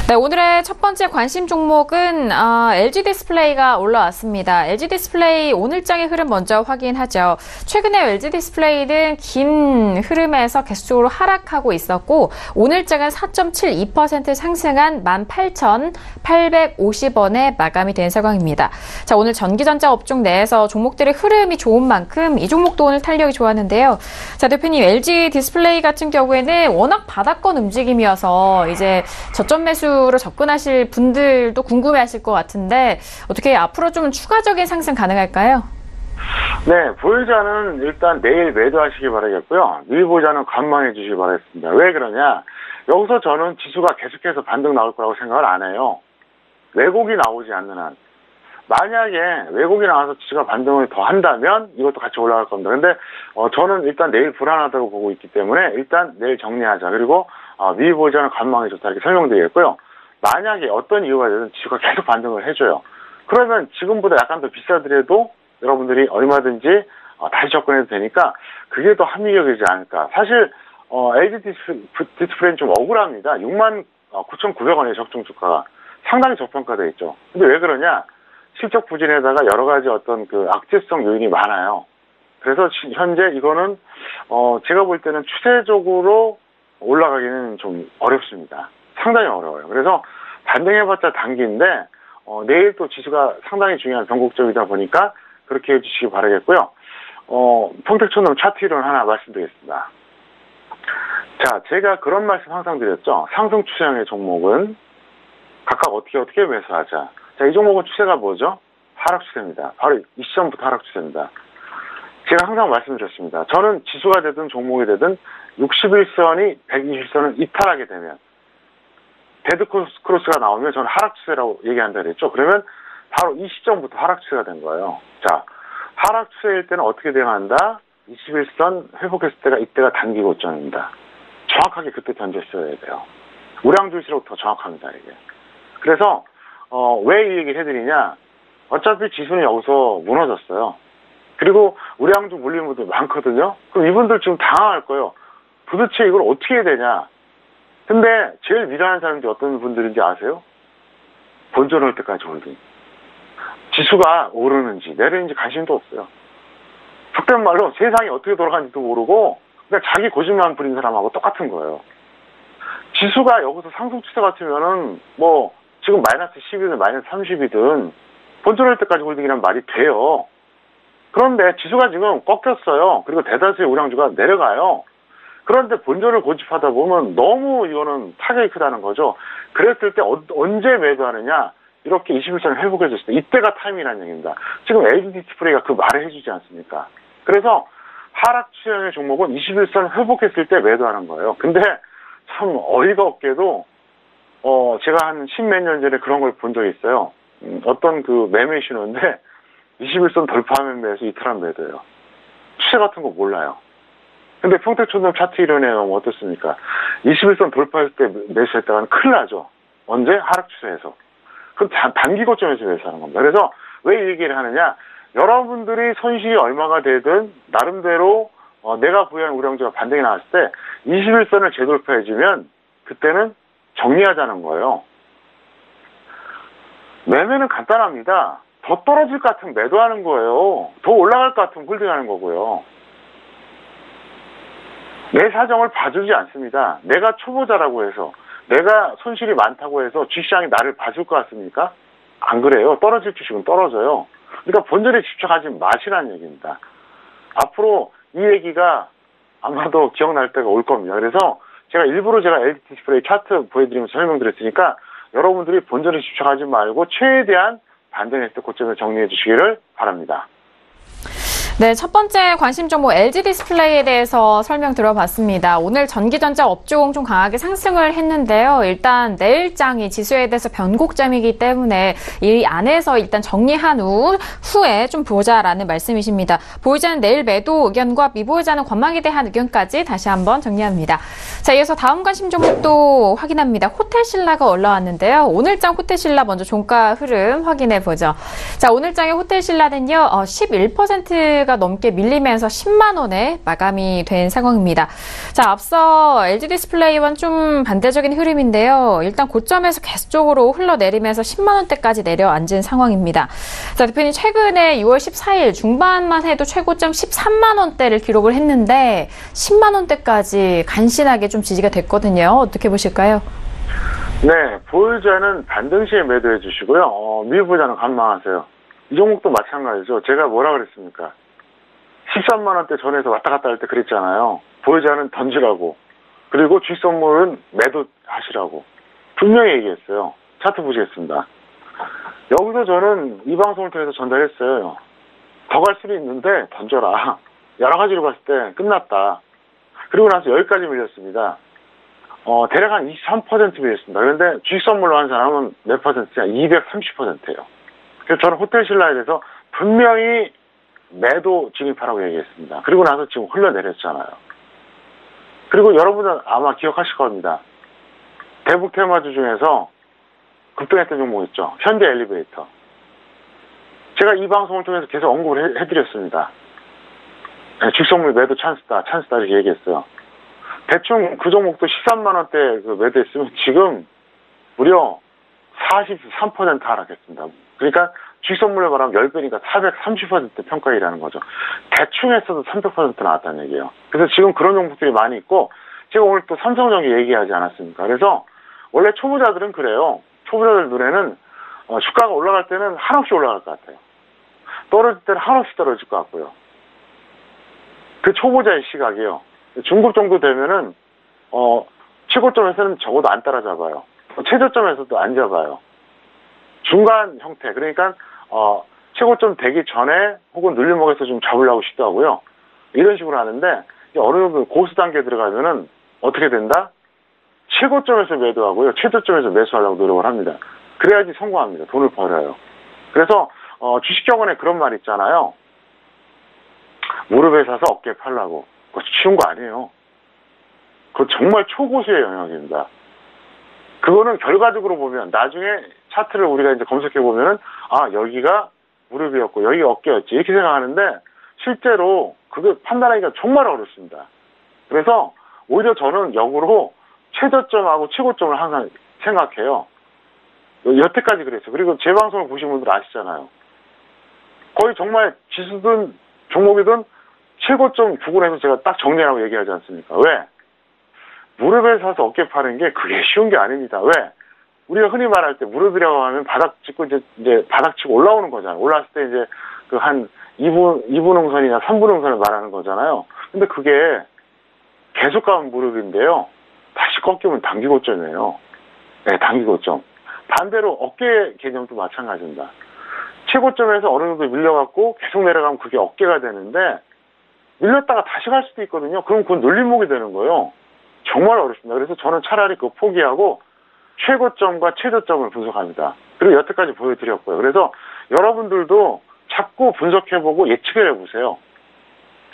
네, 오늘의 첫 번째 관심 종목은 LG 디스플레이가 올라왔습니다. LG 디스플레이 오늘장의 흐름 먼저 확인하죠. 최근에 LG 디스플레이는 긴 흐름에서 계속적으로 하락하고 있었고 오늘장은 4.72% 상승한 18,850원에 마감이 된 상황입니다. 자, 오늘 전기전자 업종 내에서 종목들의 흐름이 좋은 만큼 이 종목도 오늘 탄력이 좋았는데요. 자, 대표님, LG 디스플레이 같은 경우에는 워낙 바닥권 움직임이어서 이제 저점 매수 로 접근하실 분들도 궁금해하실 것 같은데 어떻게 앞으로 좀 추가적인 상승 가능할까요? 네, 보유자는 일단 내일 매도하시기 바라겠고요. 미보자는 관망해 주시기 바라겠습니다. 왜 그러냐? 여기서 저는 지수가 계속해서 반등 나올 거라고 생각을 안 해요. 왜곡이 나오지 않는 한. 만약에 왜곡이 나와서 지수가 반등을 더 한다면 이것도 같이 올라갈 겁니다. 근데 저는 일단 내일 불안하다고 보고 있기 때문에 일단 내일 정리하자. 그리고 미보자는 관망이 좋다 이렇게 설명드리겠고요. 만약에 어떤 이유가 되든 지수가 계속 반등을 해줘요. 그러면 지금보다 약간 더 비싸더라도 여러분들이 얼마든지 다시 접근해도 되니까 그게 더 합리적이지 않을까. 사실 LG 디스플레이는 좀 억울합니다. 69,900원의 적정 주가가 상당히 저평가되어 있죠. 근데 왜 그러냐? 실적 부진에다가 여러 가지 어떤 악재성 요인이 많아요. 그래서 현재 이거는 제가 볼 때는 추세적으로 올라가기는 좀 어렵습니다. 상당히 어려워요. 그래서 반등해봤자 단기인데 내일 또 지수가 상당히 중요한 변곡점이다 보니까 그렇게 해주시기 바라겠고요. 평택촌놈 차트 이론 하나 말씀드리겠습니다. 자, 제가 그런 말씀 항상 드렸죠. 상승 추세형의 종목은 각각 어떻게 매수하자. 자, 이 종목은 추세가 뭐죠? 하락 추세입니다. 바로 이 시점부터 하락 추세입니다. 제가 항상 말씀드렸습니다. 저는 지수가 되든 종목이 되든 61선이 120선을 이탈하게 되면 데드크로스가 나오면 저는 하락 추세라고 얘기한다 그랬죠. 그러면 바로 이 시점부터 하락 추세가 된 거예요. 자, 하락 추세일 때는 어떻게 대응한다? 21선 회복했을 때가 이때가 단기 고점입니다. 정확하게 그때 던졌어야 돼요. 우량주일수록 더 정확합니다, 이게. 그래서 왜 이 얘기를 해드리냐? 어차피 지수는 여기서 무너졌어요. 그리고 우량주 물린 분들 많거든요. 그럼 이분들 지금 당황할 거예요. 도대체 이걸 어떻게 해야 되냐? 근데 제일 미련한 사람들이 어떤 분들인지 아세요? 본전할 때까지 홀딩. 지수가 오르는지 내리는지 관심도 없어요. 속된 말로 세상이 어떻게 돌아가는지도 모르고 그냥 자기 고집만 부린 사람하고 똑같은 거예요. 지수가 여기서 상승 추세 같으면은 뭐 지금 마이너스 10이든 마이너스 30이든 본전할 때까지 홀딩이란 말이 돼요. 그런데 지수가 지금 꺾였어요. 그리고 대다수의 우량주가 내려가요. 그런데 본전을 고집하다 보면 너무 이거는 타격이 크다는 거죠. 그랬을 때 언제 매도하느냐? 이렇게 21선을 회복해줬을 때 이때가 타임이라는 얘기입니다. 지금 LG 디스플레이가 그 말을 해주지 않습니까? 그래서 하락 추세의 종목은 21선 회복했을 때 매도하는 거예요. 근데 참 어이가 없게도 제가 한 10몇 년 전에 그런 걸 본 적이 있어요. 어떤 그 매매 신호인데 21선 돌파하면 매수, 이탈하면 매도예요. 추세 같은 거 몰라요. 근데 평택촌점 차트 이론에 뭐 어떻습니까? 21선 돌파할 때 매수했다가는 큰일 나죠. 언제? 하락 추세에서. 그럼 단기 고점에서 매수하는 겁니다. 그래서 왜 이 얘기를 하느냐? 여러분들이 손실이 얼마가 되든 나름대로 내가 부여한 우량주가 반등이 나왔을 때 21선을 재돌파해주면 그때는 정리하자는 거예요. 매매는 간단합니다. 더 떨어질 것 같으면 매도하는 거예요. 더 올라갈 것 같으면 홀딩하는 거고요. 내 사정을 봐주지 않습니다. 내가 초보자라고 해서, 내가 손실이 많다고 해서 주시장이 나를 봐줄 것 같습니까? 안 그래요. 떨어질 주식은 떨어져요. 그러니까 본전에 집착하지 마시라는 얘기입니다. 앞으로 이 얘기가 아마도 기억날 때가 올 겁니다. 그래서 제가 일부러 LG 디스플레이 차트 보여드리면서 설명드렸으니까 여러분들이 본전에 집착하지 말고 최대한 반등했을 때 고점을 정리해 주시기를 바랍니다. 네, 첫 번째 관심 종목 LG 디스플레이에 대해서 설명 들어봤습니다. 오늘 전기전자 업종 좀 강하게 상승을 했는데요. 일단 내일장이 지수에 대해서 변곡점이기 때문에 이 안에서 일단 정리한 후에 좀 보자라는 말씀이십니다. 보유자는 내일 매도 의견과 미보유자는 관망에 대한 의견까지 다시 한번 정리합니다. 자, 이어서 다음 관심 종목도 확인합니다. 호텔신라가 올라왔는데요. 오늘장 호텔신라 먼저 종가 흐름 확인해 보죠. 자, 오늘장의 호텔신라는요, 11%가 넘게 밀리면서 10만 원에 마감이 된 상황입니다. 자, 앞서 LG 디스플레이와는 좀 반대적인 흐름인데요. 일단 고점에서 계속적으로 흘러내리면서 10만 원대까지 내려앉은 상황입니다. 자, 대표님 최근에 6월 14일 중반만 해도 최고점 13만 원대를 기록을 했는데 10만 원대까지 간신하게 좀 지지가 됐거든요. 어떻게 보실까요? 네, 보유자는 반등 시에 매도해 주시고요. 미보유자는 관망하세요. 이 종목도 마찬가지죠. 제가 뭐라 그랬습니까? 13만 원대 전에서 왔다 갔다 할 때 그랬잖아요. 보유자는 던지라고. 그리고 주식 선물은 매도하시라고. 분명히 얘기했어요. 차트 보시겠습니다. 여기서 저는 이 방송을 통해서 전달했어요. 더 갈 수도 있는데 던져라. 여러 가지로 봤을 때 끝났다. 그리고 나서 여기까지 밀렸습니다. 대략 한 23% 밀렸습니다. 그런데 주식 선물로 한 사람은 몇 퍼센트냐? 230%예요. 그래서 저는 호텔신라에 대해서 분명히 매도 진입하라고 얘기했습니다. 그리고 나서 지금 흘러내렸잖아요. 그리고 여러분은 아마 기억하실 겁니다. 대북 테마주 중에서 급등했던 종목 있죠. 현대 엘리베이터. 제가 이 방송을 통해서 계속 언급을 해드렸습니다. 네, 주식선물 매도 찬스다 이렇게 얘기했어요. 대충 그 종목도 13만 원대 그 매도했으면 지금 무려 43% 하락했습니다. 그러니까 주식선물에 말하면 10배니까 430% 평가이라는 거죠. 대충 했어도 300% 나왔다는 얘기예요. 그래서 지금 그런 종목들이 많이 있고, 제가 오늘 또 삼성전기 얘기하지 않았습니까? 그래서 원래 초보자들은 그래요. 초보자들 눈에는 주가가 올라갈 때는 한없이 올라갈 것 같아요. 떨어질 때는 한없이 떨어질 것 같고요. 그 초보자의 시각이요. 중급 정도 되면은 최고점에서는 적어도 안 따라잡아요. 최저점에서도 안 잡아요. 중간 형태, 그러니까 최고점 되기 전에 혹은 눌림목에서 좀 잡으려고 시도하고요. 이런 식으로 하는데 어느 정도 고수 단계에 들어가면은 어떻게 된다? 최고점에서 매도하고요. 최저점에서 매수하려고 노력을 합니다. 그래야지 성공합니다. 돈을 벌어요. 그래서 주식격언에 그런 말 있잖아요. 무릎에 사서 어깨에 팔라고. 그거 쉬운 거 아니에요. 그거 정말 초고수의 영역입니다. 그거는 결과적으로 보면 나중에 차트를 우리가 이제 검색해 보면은 여기가 무릎이었고 여기가 어깨였지 이렇게 생각하는데 실제로 그게 판단하기가 정말 어렵습니다. 그래서 오히려 저는 역으로 최저점하고 최고점을 항상 생각해요. 여태까지 그랬어요. 그리고 제 방송을 보신 분들 아시잖아요. 거의 정말 지수든 종목이든 최고점 부근에서 제가 딱 정리하라고 얘기하지 않습니까? 왜? 무릎에 사서 어깨 파는 게 그게 쉬운 게 아닙니다. 왜? 우리가 흔히 말할 때 무릎이라고 하면 바닥 짚고 이제 바닥 치고 올라오는 거잖아요. 올라왔을 때 이제 그 한 2분 응선이나 3분 응선을 말하는 거잖아요. 근데 그게 계속 가면 무릎인데요. 다시 꺾이면 단기 고점이에요. 네, 단기 고점. 반대로 어깨 개념도 마찬가지입니다. 최고점에서 어느 정도 밀려갖고 계속 내려가면 그게 어깨가 되는데 밀렸다가 다시 갈 수도 있거든요. 그럼 그건 눌림목이 되는 거예요. 정말 어렵습니다. 그래서 저는 차라리 그거 포기하고 최고점과 최저점을 분석합니다. 그리고 여태까지 보여드렸고요. 그래서 여러분들도 자꾸 분석해보고 예측을 해보세요.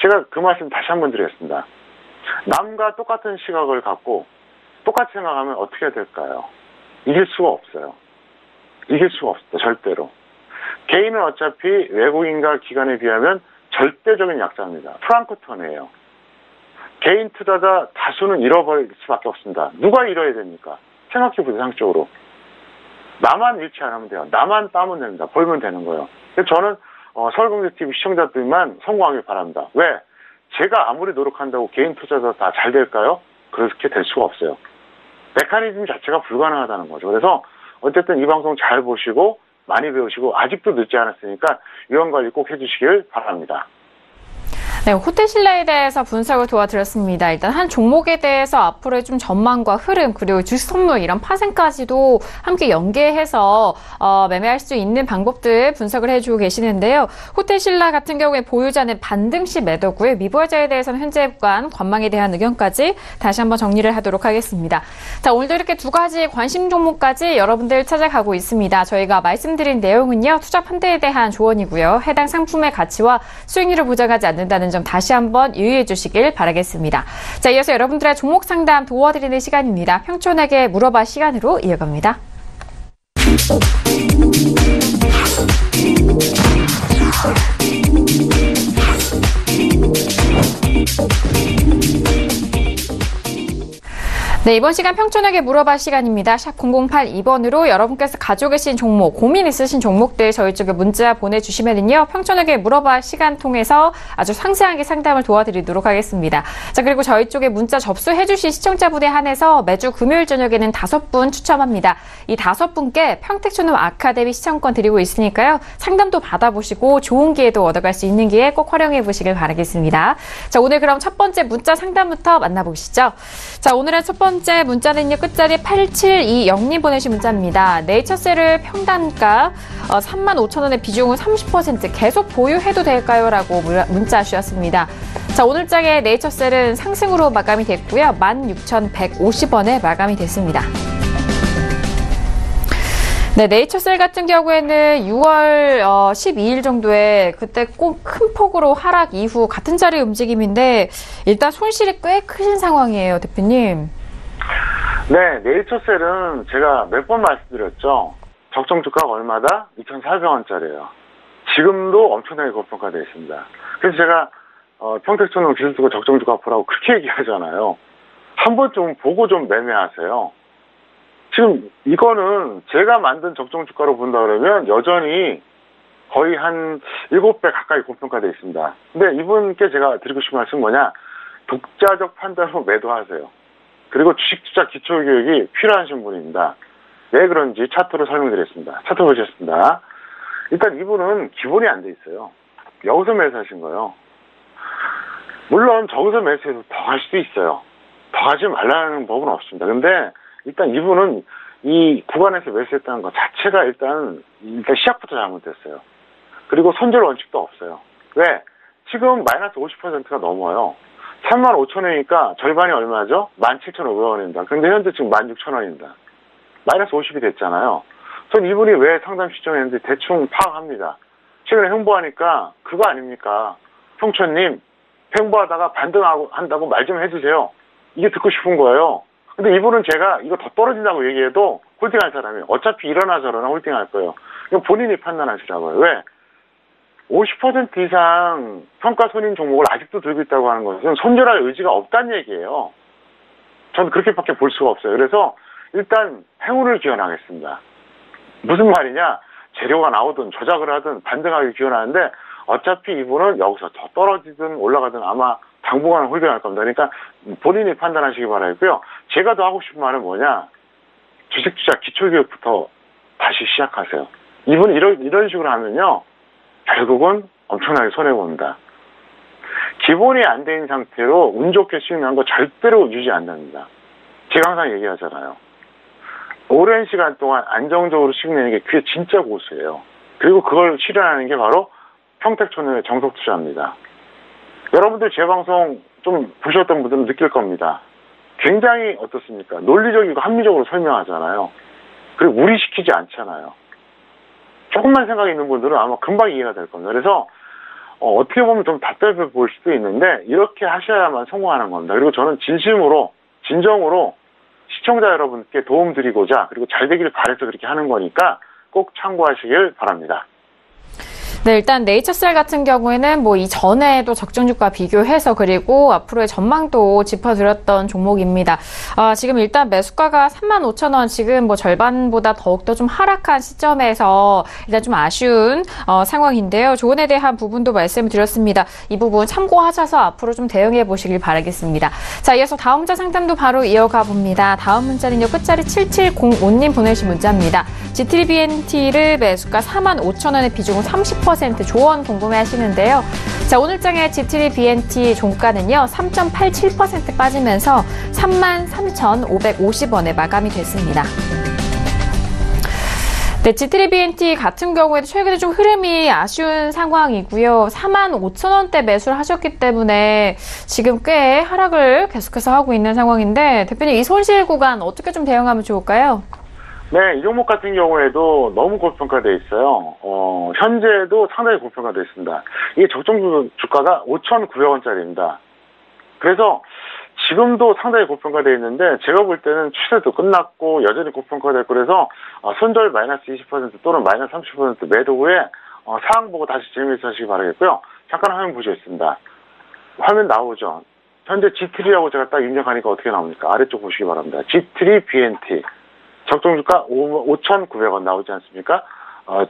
제가 그 말씀 다시 한번 드리겠습니다. 남과 똑같은 시각을 갖고 똑같이 생각하면 어떻게 될까요? 이길 수가 없어요. 이길 수가 없습니다. 절대로. 개인은 어차피 외국인과 기관에 비하면 절대적인 약자입니다. 프랑크톤이에요. 개인 투자자 다수는 잃어버릴 수밖에 없습니다. 누가 잃어야 됩니까? 생각해보세요. 상식적으로. 나만 잃지 않으면 돼요. 나만 따면 됩니다. 벌면 되는 거예요. 그래서 저는 서울경제TV 시청자들만 성공하길 바랍니다. 왜? 제가 아무리 노력한다고 개인 투자자 다 잘 될까요? 그렇게 될 수가 없어요. 메커니즘 자체가 불가능하다는 거죠. 그래서 어쨌든 이 방송 잘 보시고 많이 배우시고 아직도 늦지 않았으니까 위험관리 꼭 해주시길 바랍니다. 네, 호텔신라에 대해서 분석을 도와드렸습니다. 일단 한 종목에 대해서 앞으로의 좀 전망과 흐름 그리고 주식 선물 이런 파생까지도 함께 연계해서 매매할 수 있는 방법들 분석을 해주고 계시는데요. 호텔신라 같은 경우에 보유자는 반등시 매도고요. 미보유자에 대해서는 현재 구간 관망에 대한 의견까지 다시 한번 정리를 하도록 하겠습니다. 자, 오늘도 이렇게 두 가지 관심 종목까지 여러분들 찾아가고 있습니다. 저희가 말씀드린 내용은요. 투자 판단에 대한 조언이고요. 해당 상품의 가치와 수익률을 보장하지 않는다는 점 다시 한번 유의해 주시길 바라겠습니다. 자, 이어서 여러분들의 종목 상담 도와드리는 시간입니다. 평촌에게 물어봐 시간으로 이어갑니다. 네, 이번 시간 평촌에게 물어봐 시간입니다. 샵 0082번으로 여러분께서 가지고 계신 종목, 고민 있으신 종목들 저희 쪽에 문자 보내주시면은요, 평촌에게 물어봐 시간 통해서 아주 상세하게 상담을 도와드리도록 하겠습니다. 자, 그리고 저희 쪽에 문자 접수해주신 시청자분에 한해서 매주 금요일 저녁에는 5분 추첨합니다. 이 5분께 평택초놈 아카데미 시청권 드리고 있으니까요, 상담도 받아보시고 좋은 기회도 얻어갈 수 있는 기회 꼭 활용해 보시길 바라겠습니다. 자, 오늘 그럼 첫 번째 문자 상담부터 만나보시죠. 자, 오늘의 첫 번째 문자는요, 끝자리 8720님 보내신 문자입니다. 네이처셀을 평단가 35,000원의 비중은 30% 계속 보유해도 될까요? 라고 문자 주셨습니다. 자, 오늘장의 네이처셀은 상승으로 마감이 됐고요. 16,150원에 마감이 됐습니다. 네, 네이처셀 같은 경우에는 6월 12일 정도에 그때 꼭 큰 폭으로 하락 이후 같은 자리 움직임인데 일단 손실이 꽤 크신 상황이에요, 대표님. 네, 네이처셀은 제가 몇 번 말씀드렸죠. 적정 주가가 얼마다? 2,400원짜리예요. 지금도 엄청나게 고평가되어 있습니다. 그래서 제가 평택초놈 기술 쓰고 적정 주가 보라고 그렇게 얘기하잖아요. 한번 좀 보고 좀 매매하세요. 지금 이거는 제가 만든 적정 주가로 본다 그러면 여전히 거의 한 7배 가까이 고평가되어 있습니다. 근데 이분께 제가 드리고 싶은 말씀은 뭐냐? 독자적 판단으로 매도하세요. 그리고 주식 투자 기초 교육이 필요하신 분입니다. 왜 그런지 차트로 설명드리겠습니다. 차트 보셨습니다. 일단 이분은 기본이 안 돼 있어요. 여기서 매수하신 거예요. 물론 저기서 매수해서 더 갈 수도 있어요. 더 하지 말라는 법은 없습니다. 근데 일단 이분은 이 구간에서 매수했다는 것 자체가 일단 시작부터 잘못됐어요. 그리고 손절 원칙도 없어요. 왜? 지금 마이너스 50%가 넘어요. 35,000원이니까 절반이 얼마죠? 17,500원입니다. 근데 현재 지금 16,000원입니다. 마이너스 50이 됐잖아요. 전 이분이 왜 상담 시청했는지 대충 파악합니다. 최근에 횡보하니까 그거 아닙니까? 평촌님, 횡보하다가 반등하고 한다고 말 좀 해주세요. 이게 듣고 싶은 거예요. 근데 이분은 제가 이거 더 떨어진다고 얘기해도 홀딩할 사람이에요. 어차피 이러나 저러나 홀딩할 거예요. 이건 본인이 판단하시라고요. 왜? 50% 이상 평가 손인 종목을 아직도 들고 있다고 하는 것은 손절할 의지가 없다는 얘기예요. 저는 그렇게밖에 볼 수가 없어요. 그래서 일단 행운을 기원하겠습니다. 무슨 말이냐? 재료가 나오든 조작을 하든 반등하기 기원하는데 어차피 이분은 여기서 더 떨어지든 올라가든 아마 당분간은 홀딩할 겁니다. 그러니까 본인이 판단하시기 바라고요. 제가 더 하고 싶은 말은 뭐냐? 주식 투자 기초교육부터 다시 시작하세요. 이분이 이런 식으로 하면요. 결국은 엄청나게 손해봅니다. 기본이 안 된 상태로 운 좋게 수익난 거 절대로 유지 안 됩니다. 제가 항상 얘기하잖아요. 오랜 시간 동안 안정적으로 수익내는 게 그게 진짜 고수예요. 그리고 그걸 실현하는 게 바로 평택촌의 정석투자입니다. 여러분들 제 방송 좀 보셨던 분들은 느낄 겁니다. 굉장히 어떻습니까? 논리적이고 합리적으로 설명하잖아요. 그리고 무리시키지 않잖아요. 조금만 생각이 있는 분들은 아마 금방 이해가 될 겁니다. 그래서 어떻게 보면 좀 답답해 보일 수도 있는데 이렇게 하셔야만 성공하는 겁니다. 그리고 저는 진정으로 시청자 여러분께 도움드리고자 그리고 잘 되기를 바라서 그렇게 하는 거니까 꼭 참고하시길 바랍니다. 네, 일단 네이처셀 같은 경우에는 뭐 이전에도 적정주가 비교해서 그리고 앞으로의 전망도 짚어드렸던 종목입니다. 지금 일단 매수가가 35,000원, 지금 뭐 절반보다 더욱더 좀 하락한 시점에서 일단 좀 아쉬운 상황인데요. 조언에 대한 부분도 말씀을 드렸습니다. 이 부분 참고하셔서 앞으로 좀 대응해 보시길 바라겠습니다. 자, 이어서 다음 문자 상담도 바로 이어가 봅니다. 다음 문자는요, 끝자리 7705님 보내주신 문자입니다. GTBNT를 매수가 45,000원의 비중은 30% 조언 궁금해 하시는데요. 자, 오늘장의 GTBNT 종가는요, 3.87% 빠지면서 33,550원에 마감이 됐습니다. 네, GTBNT 같은 경우에도 최근에 좀 흐름이 아쉬운 상황이고요. 45,000원대 매수를 하셨기 때문에 지금 꽤 하락을 계속해서 하고 있는 상황인데, 대표님 이 손실 구간 어떻게 좀 대응하면 좋을까요? 네, 이 종목 같은 경우에도 너무 고평가되어 있어요. 현재도 상당히 고평가되어 있습니다. 이게 적정 주가가 5,900원짜리입니다. 그래서 지금도 상당히 고평가되어 있는데 제가 볼 때는 추세도 끝났고 여전히 고평가되고 그래서 손절 마이너스 20% 또는 마이너스 30% 매도 후에 상황 보고 다시 재미있어 하시기 바라겠고요. 잠깐 화면 보시겠습니다. 화면 나오죠. 현재 G3라고 제가 딱 입력하니까 어떻게 나옵니까? 아래쪽 보시기 바랍니다. G3 BNT. 적정주가 5,900원 나오지 않습니까?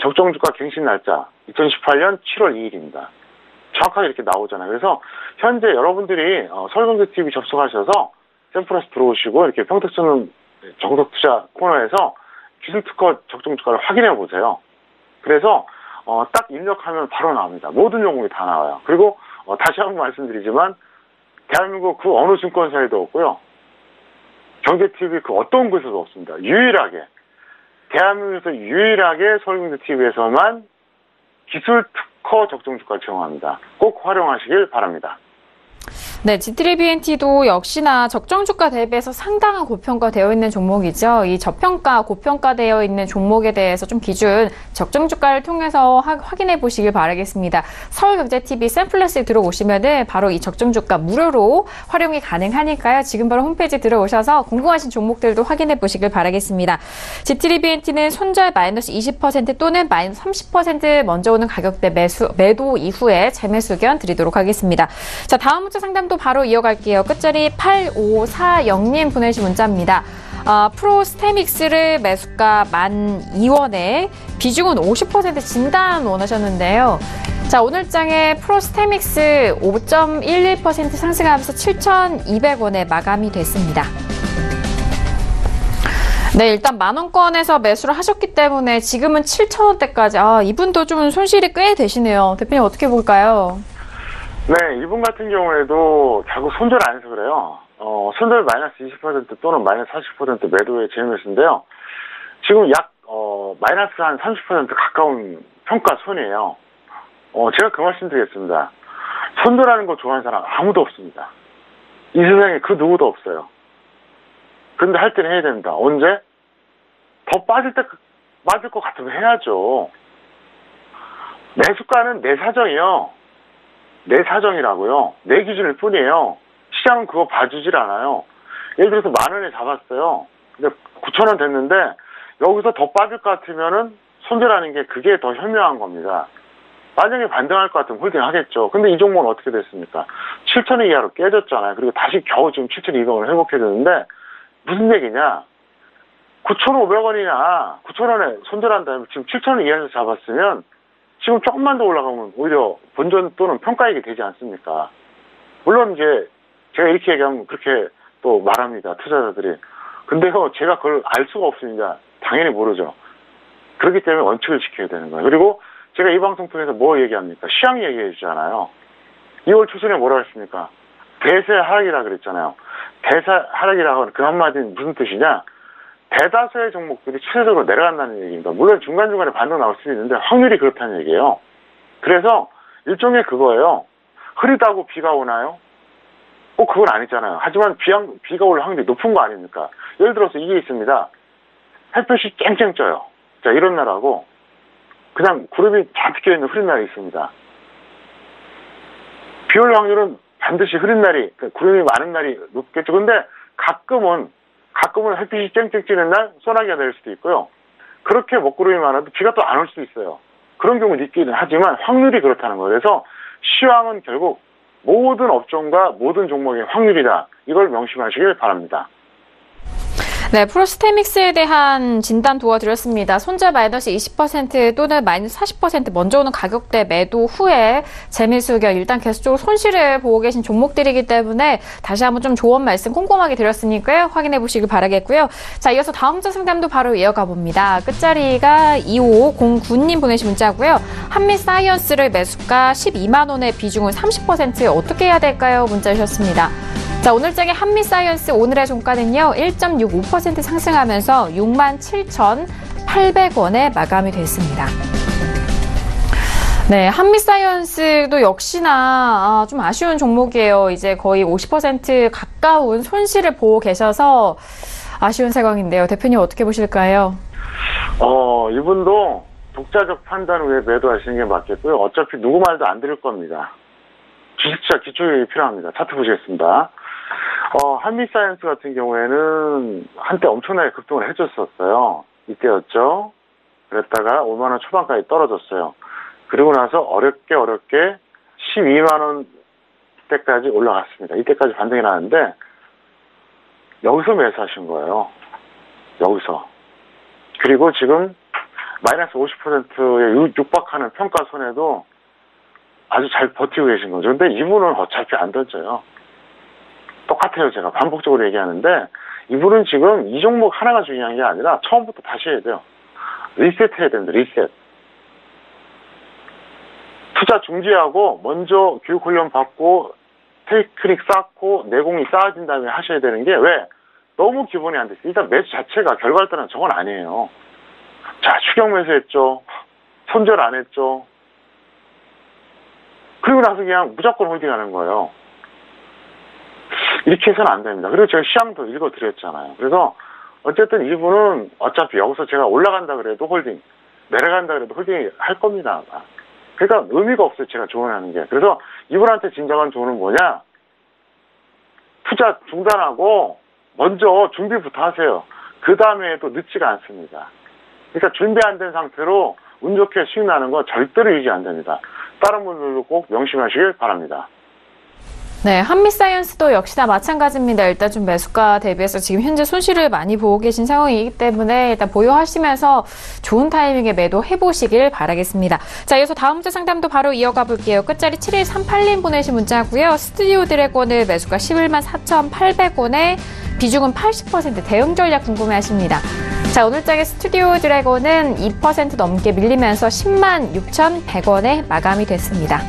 적정주가 갱신 날짜 2018년 7월 2일입니다. 정확하게 이렇게 나오잖아요. 그래서 현재 여러분들이 설경제TV 접속하셔서 샘플러스 들어오시고 이렇게 평택촌 정석투자 코너에서 기술특허 적정주가를 확인해 보세요. 그래서 딱 입력하면 바로 나옵니다. 모든 종목이 다 나와요. 그리고 다시 한번 말씀드리지만 대한민국 그 어느 증권사에도 없고요. 경제TV 그 어떤 곳에서도 없습니다. 대한민국에서 유일하게 서울경제TV에서만 기술특허 적정주가를 제공합니다. 꼭 활용하시길 바랍니다. 네, GTBNT도 역시나 적정주가 대비해서 상당한 고평가되어 있는 종목이죠. 이 저평가, 고평가되어 있는 종목에 대해서 좀 기준 적정주가를 통해서 확인해 보시길 바라겠습니다. 서울경제TV 샘플러스에 들어오시면은 바로 이 적정주가 무료로 활용이 가능하니까요. 지금 바로 홈페이지 들어오셔서 궁금하신 종목들도 확인해 보시길 바라겠습니다. GTBNT는 손절 마이너스 20% 또는 마이너스 30% 먼저 오는 가격대 매도 이후에 재매수 의견 드리도록 하겠습니다. 자, 다음 문자 상담도 바로 이어갈게요. 끝자리 8540님 보내신 문자입니다. 프로스테믹스를 매수가 12,000원에 비중은 50% 진단 원하셨는데요. 자, 오늘장에 프로스테믹스 5.11% 상승하면서 7,200원에 마감이 됐습니다. 네, 일단 만원권에서 매수를 하셨기 때문에 지금은 7,000원대까지. 이분도 좀 손실이 꽤 되시네요. 대표님 어떻게 볼까요? 네, 이분 같은 경우에도 결국 손절 안 해서 그래요. 손절 마이너스 20% 또는 마이너스 40% 매도의 재매수인데요. 지금 약 마이너스 한 30% 가까운 평가손이에요. 제가 그 말씀 드리겠습니다. 손절하는 거 좋아하는 사람 아무도 없습니다. 이 세상에 그 누구도 없어요. 근데 할 때는 해야 됩니다. 언제? 더 빠질 것 같으면 해야죠. 매수가는 내 사정이요. 내 사정이라고요. 내 기준일 뿐이에요. 시장은 그거 봐주질 않아요. 예를 들어서 10,000원에 잡았어요. 근데 9,000원 됐는데 여기서 더 빠질 것 같으면은 손절하는 게 그게 더 현명한 겁니다. 만약에 반등할 것 같으면 홀딩 하겠죠. 근데 이 종목은 어떻게 됐습니까? 7,000원 이하로 깨졌잖아요. 그리고 다시 겨우 지금 7,200원을 회복해줬는데 무슨 얘기냐? 9,500원이나 9,000원에 손절한 다음에 지금 7,000원 이하에서 잡았으면 지금 조금만 더 올라가면 오히려 본전 또는 평가이익이 되지 않습니까? 물론 이제 제가 이렇게 얘기하면 그렇게 또 말합니다. 투자자들이. 근데요, 제가 그걸 알 수가 없으니까 당연히 모르죠. 그렇기 때문에 원칙을 지켜야 되는 거예요. 그리고 제가 이 방송 통해서 뭐 얘기합니까? 시황 얘기해 주잖아요. 2월 초순에 뭐라고 했습니까? 대세 하락이라 그랬잖아요. 대세 하락이라고 하는 그 한마디는 무슨 뜻이냐? 대다수의 종목들이 추세적으로 내려간다는 얘기입니다. 물론 중간중간에 반등 나올 수 있는데 확률이 그렇다는 얘기예요. 그래서 일종의 그거예요. 흐리다고 비가 오나요? 그건 아니잖아요. 하지만 비가 올 확률이 높은 거 아닙니까? 예를 들어서 이게 있습니다. 햇볕이 쨍쨍 쪄요. 자, 이런 날하고 그냥 구름이 잔뜩 껴있는 흐린 날이 있습니다. 비 올 확률은 반드시 흐린 날이, 구름이 많은 날이 높겠죠. 근데 가끔은 햇빛이 쨍쨍 찌는 날 소나기가 내릴 수도 있고요. 그렇게 먹구름이 많아도 비가 또 안 올 수도 있어요. 그런 경우도 있기는 하지만 확률이 그렇다는 거예요. 그래서 시황은 결국 모든 업종과 모든 종목의 확률이다. 이걸 명심하시길 바랍니다. 네, 프로스테믹스에 대한 진단 도와드렸습니다. 손절 마이너스 20% 또는 마이너스 40% 먼저 오는 가격대 매도 후에 재미수 의견 일단 계속적으로 손실을 보고 계신 종목들이기 때문에 다시 한번 좀 조언 말씀 꼼꼼하게 드렸으니까요. 확인해 보시길 바라겠고요. 자, 이어서 다음 주 상담도 바로 이어가 봅니다. 끝자리가 2509님 보내신 문자고요. 한미사이언스를 매수가 12만 원의 비중은 30% 어떻게 해야 될까요? 문자 주셨습니다. 자, 오늘장의 한미사이언스 오늘의 종가는요, 1.65% 상승하면서 67,800원에 마감이 됐습니다. 네, 한미사이언스도 역시나 좀 아쉬운 종목이에요. 이제 거의 50% 가까운 손실을 보고 계셔서 아쉬운 상황인데요. 대표님 어떻게 보실까요? 이분도 독자적 판단 후에 매도하시는 게 맞겠고요. 어차피 누구 말도 안 들을 겁니다. 주식투자 기초교육이 필요합니다. 차트 보시겠습니다. 한미사이언스 같은 경우에는 한때 엄청나게 급등을 해줬었어요. 이때였죠. 그랬다가 5만 원 초반까지 떨어졌어요. 그리고 나서 어렵게 12만 원대까지 올라갔습니다. 이때까지 반등이 나는데 여기서 매수하신 거예요. 여기서. 그리고 지금 마이너스 50%에 육박하는 평가손에도 아주 잘 버티고 계신 거죠. 근데 이분은 어차피 안 던져요. 똑같아요. 제가 반복적으로 얘기하는데 이분은 지금 이 종목 하나가 중요한 게 아니라 처음부터 다시 해야 돼요. 리셋 해야 됩니다. 리셋. 투자 중지하고 먼저 교육훈련 받고 테크닉 쌓고 내공이 쌓아진 다음에 하셔야 되는 게 왜? 너무 기본이 안 됐어요. 일단 매수 자체가 결과를 따른 저건 아니에요. 자, 추격 매수했죠. 손절 안 했죠. 그리고 나서 그냥 무조건 홀딩하는 거예요. 이렇게 해서는 안 됩니다. 그리고 제가 시황도 읽어드렸잖아요. 그래서 어쨌든 이분은 어차피 여기서 제가 올라간다 그래도 홀딩, 내려간다 그래도 홀딩 할 겁니다. 그러니까 의미가 없어요. 제가 조언하는 게. 그래서 이분한테 진정한 조언은 뭐냐? 투자 중단하고 먼저 준비부터 하세요. 그 다음에도 늦지가 않습니다. 그러니까 준비 안 된 상태로 운 좋게 수익 나는 건 절대로 유지 안 됩니다. 다른 분들도 꼭 명심하시길 바랍니다. 네, 한미사이언스도 역시나 마찬가지입니다. 일단 좀 매수가 대비해서 지금 현재 손실을 많이 보고 계신 상황이기 때문에 일단 보유하시면서 좋은 타이밍에 매도해보시길 바라겠습니다. 자, 이어서 다음 주 상담도 바로 이어가 볼게요. 끝자리 7138님 보내신 문자고요. 스튜디오 드래곤을 매수가 11만 4,800원에 비중은 80% 대응 전략 궁금해하십니다. 자, 오늘장의 스튜디오 드래곤은 2% 넘게 밀리면서 10만 6,100원에 마감이 됐습니다.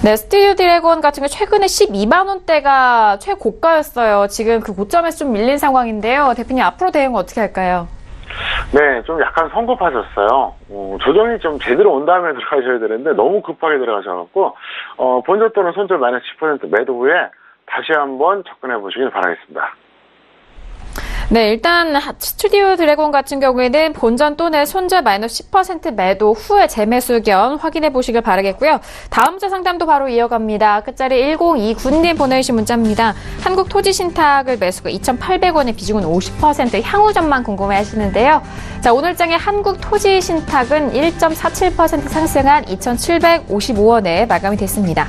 네, 스튜디오 드래곤 같은 경우 최근에 12만 원대가 최고가였어요. 지금 그 고점에서 좀 밀린 상황인데요. 대표님 앞으로 대응 어떻게 할까요? 네, 좀 약간 성급하셨어요. 조정이 좀 제대로 온 다음에 들어가셔야 되는데 너무 급하게 들어가셔갖고 본전 또는 손절 마이너스 10% 매도 후에 다시 한번 접근해 보시길 바라겠습니다. 네, 일단 스튜디오 드래곤 같은 경우에는 본전 또는 손절 마이너스 10% 매도 후에 재매수 의견 확인해 보시길 바라겠고요. 다음 주 상담도 바로 이어갑니다. 끝자리 1029님 보내주신 문자입니다. 한국토지신탁을 매수가 2,800원에 비중은 50% 향후 전망 궁금해 하시는데요. 자, 오늘장의 한국토지신탁은 1.47% 상승한 2,755원에 마감이 됐습니다.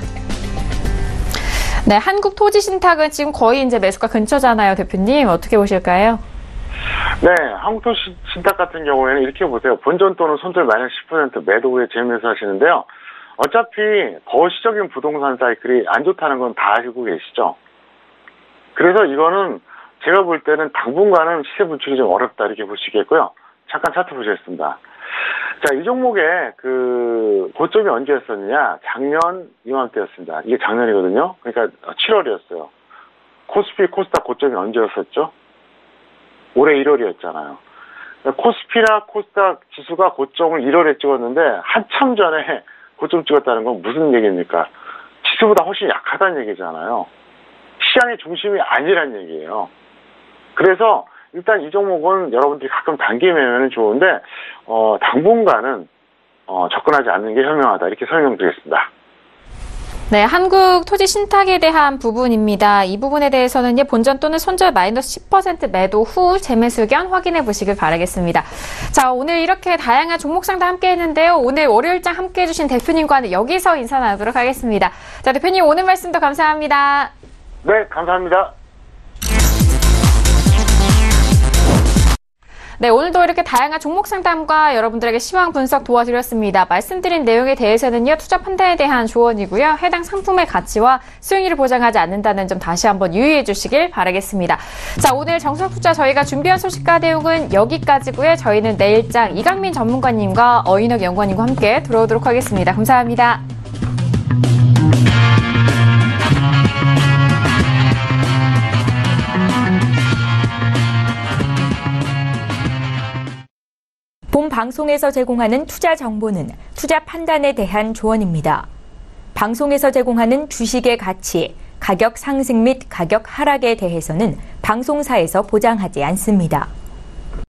네, 한국토지신탁은 지금 거의 이제 매수가 근처잖아요, 대표님. 어떻게 보실까요? 네, 한국토지신탁 같은 경우에는 이렇게 보세요. 본전 또는 손절 마이너스 10% 매도 후에 재매수 하시는데요. 어차피 거시적인 부동산 사이클이 안 좋다는 건 다 알고 계시죠? 그래서 이거는 제가 볼 때는 당분간은 시세 분출이 좀 어렵다 이렇게 볼 수 있겠고요. 잠깐 차트 보시겠습니다. 자, 이 종목의 그 고점이 언제였었느냐? 작년 이맘때였습니다. 이게 작년이거든요. 그러니까 7월이었어요. 코스피, 코스닥 고점이 언제였었죠? 올해 1월이었잖아요. 코스피나 코스닥 지수가 고점을 1월에 찍었는데 한참 전에 고점 찍었다는 건 무슨 얘기입니까? 지수보다 훨씬 약하다는 얘기잖아요. 시장의 중심이 아니란 얘기예요. 그래서 일단 이 종목은 여러분들이 가끔 단기 매매는 좋은데 당분간은 접근하지 않는 게 현명하다, 이렇게 설명드리겠습니다. 네, 한국 토지 신탁에 대한 부분입니다. 이 부분에 대해서는 본전 또는 손절 마이너스 10% 매도 후 재매수 의견 확인해 보시길 바라겠습니다. 자, 오늘 이렇게 다양한 종목 상담 함께 했는데요. 오늘 월요일장 함께 해주신 대표님과는 여기서 인사 나누도록 하겠습니다. 자, 대표님 오늘 말씀도 감사합니다. 네, 감사합니다. 네, 오늘도 이렇게 다양한 종목 상담과 여러분들에게 시황 분석 도와드렸습니다. 말씀드린 내용에 대해서는요, 투자 판단에 대한 조언이고요. 해당 상품의 가치와 수익률을 보장하지 않는다는 점 다시 한번 유의해 주시길 바라겠습니다. 자, 오늘 정석투자 저희가 준비한 소식과 내용은 여기까지고요. 저희는 내일장 이강민 전문가님과 어인혁 연구원님과 함께 들어오도록 하겠습니다. 감사합니다. 본 방송에서 제공하는 투자 정보는 투자 판단에 대한 조언입니다. 방송에서 제공하는 주식의 가치, 가격 상승 및 가격 하락에 대해서는 방송사에서 보장하지 않습니다.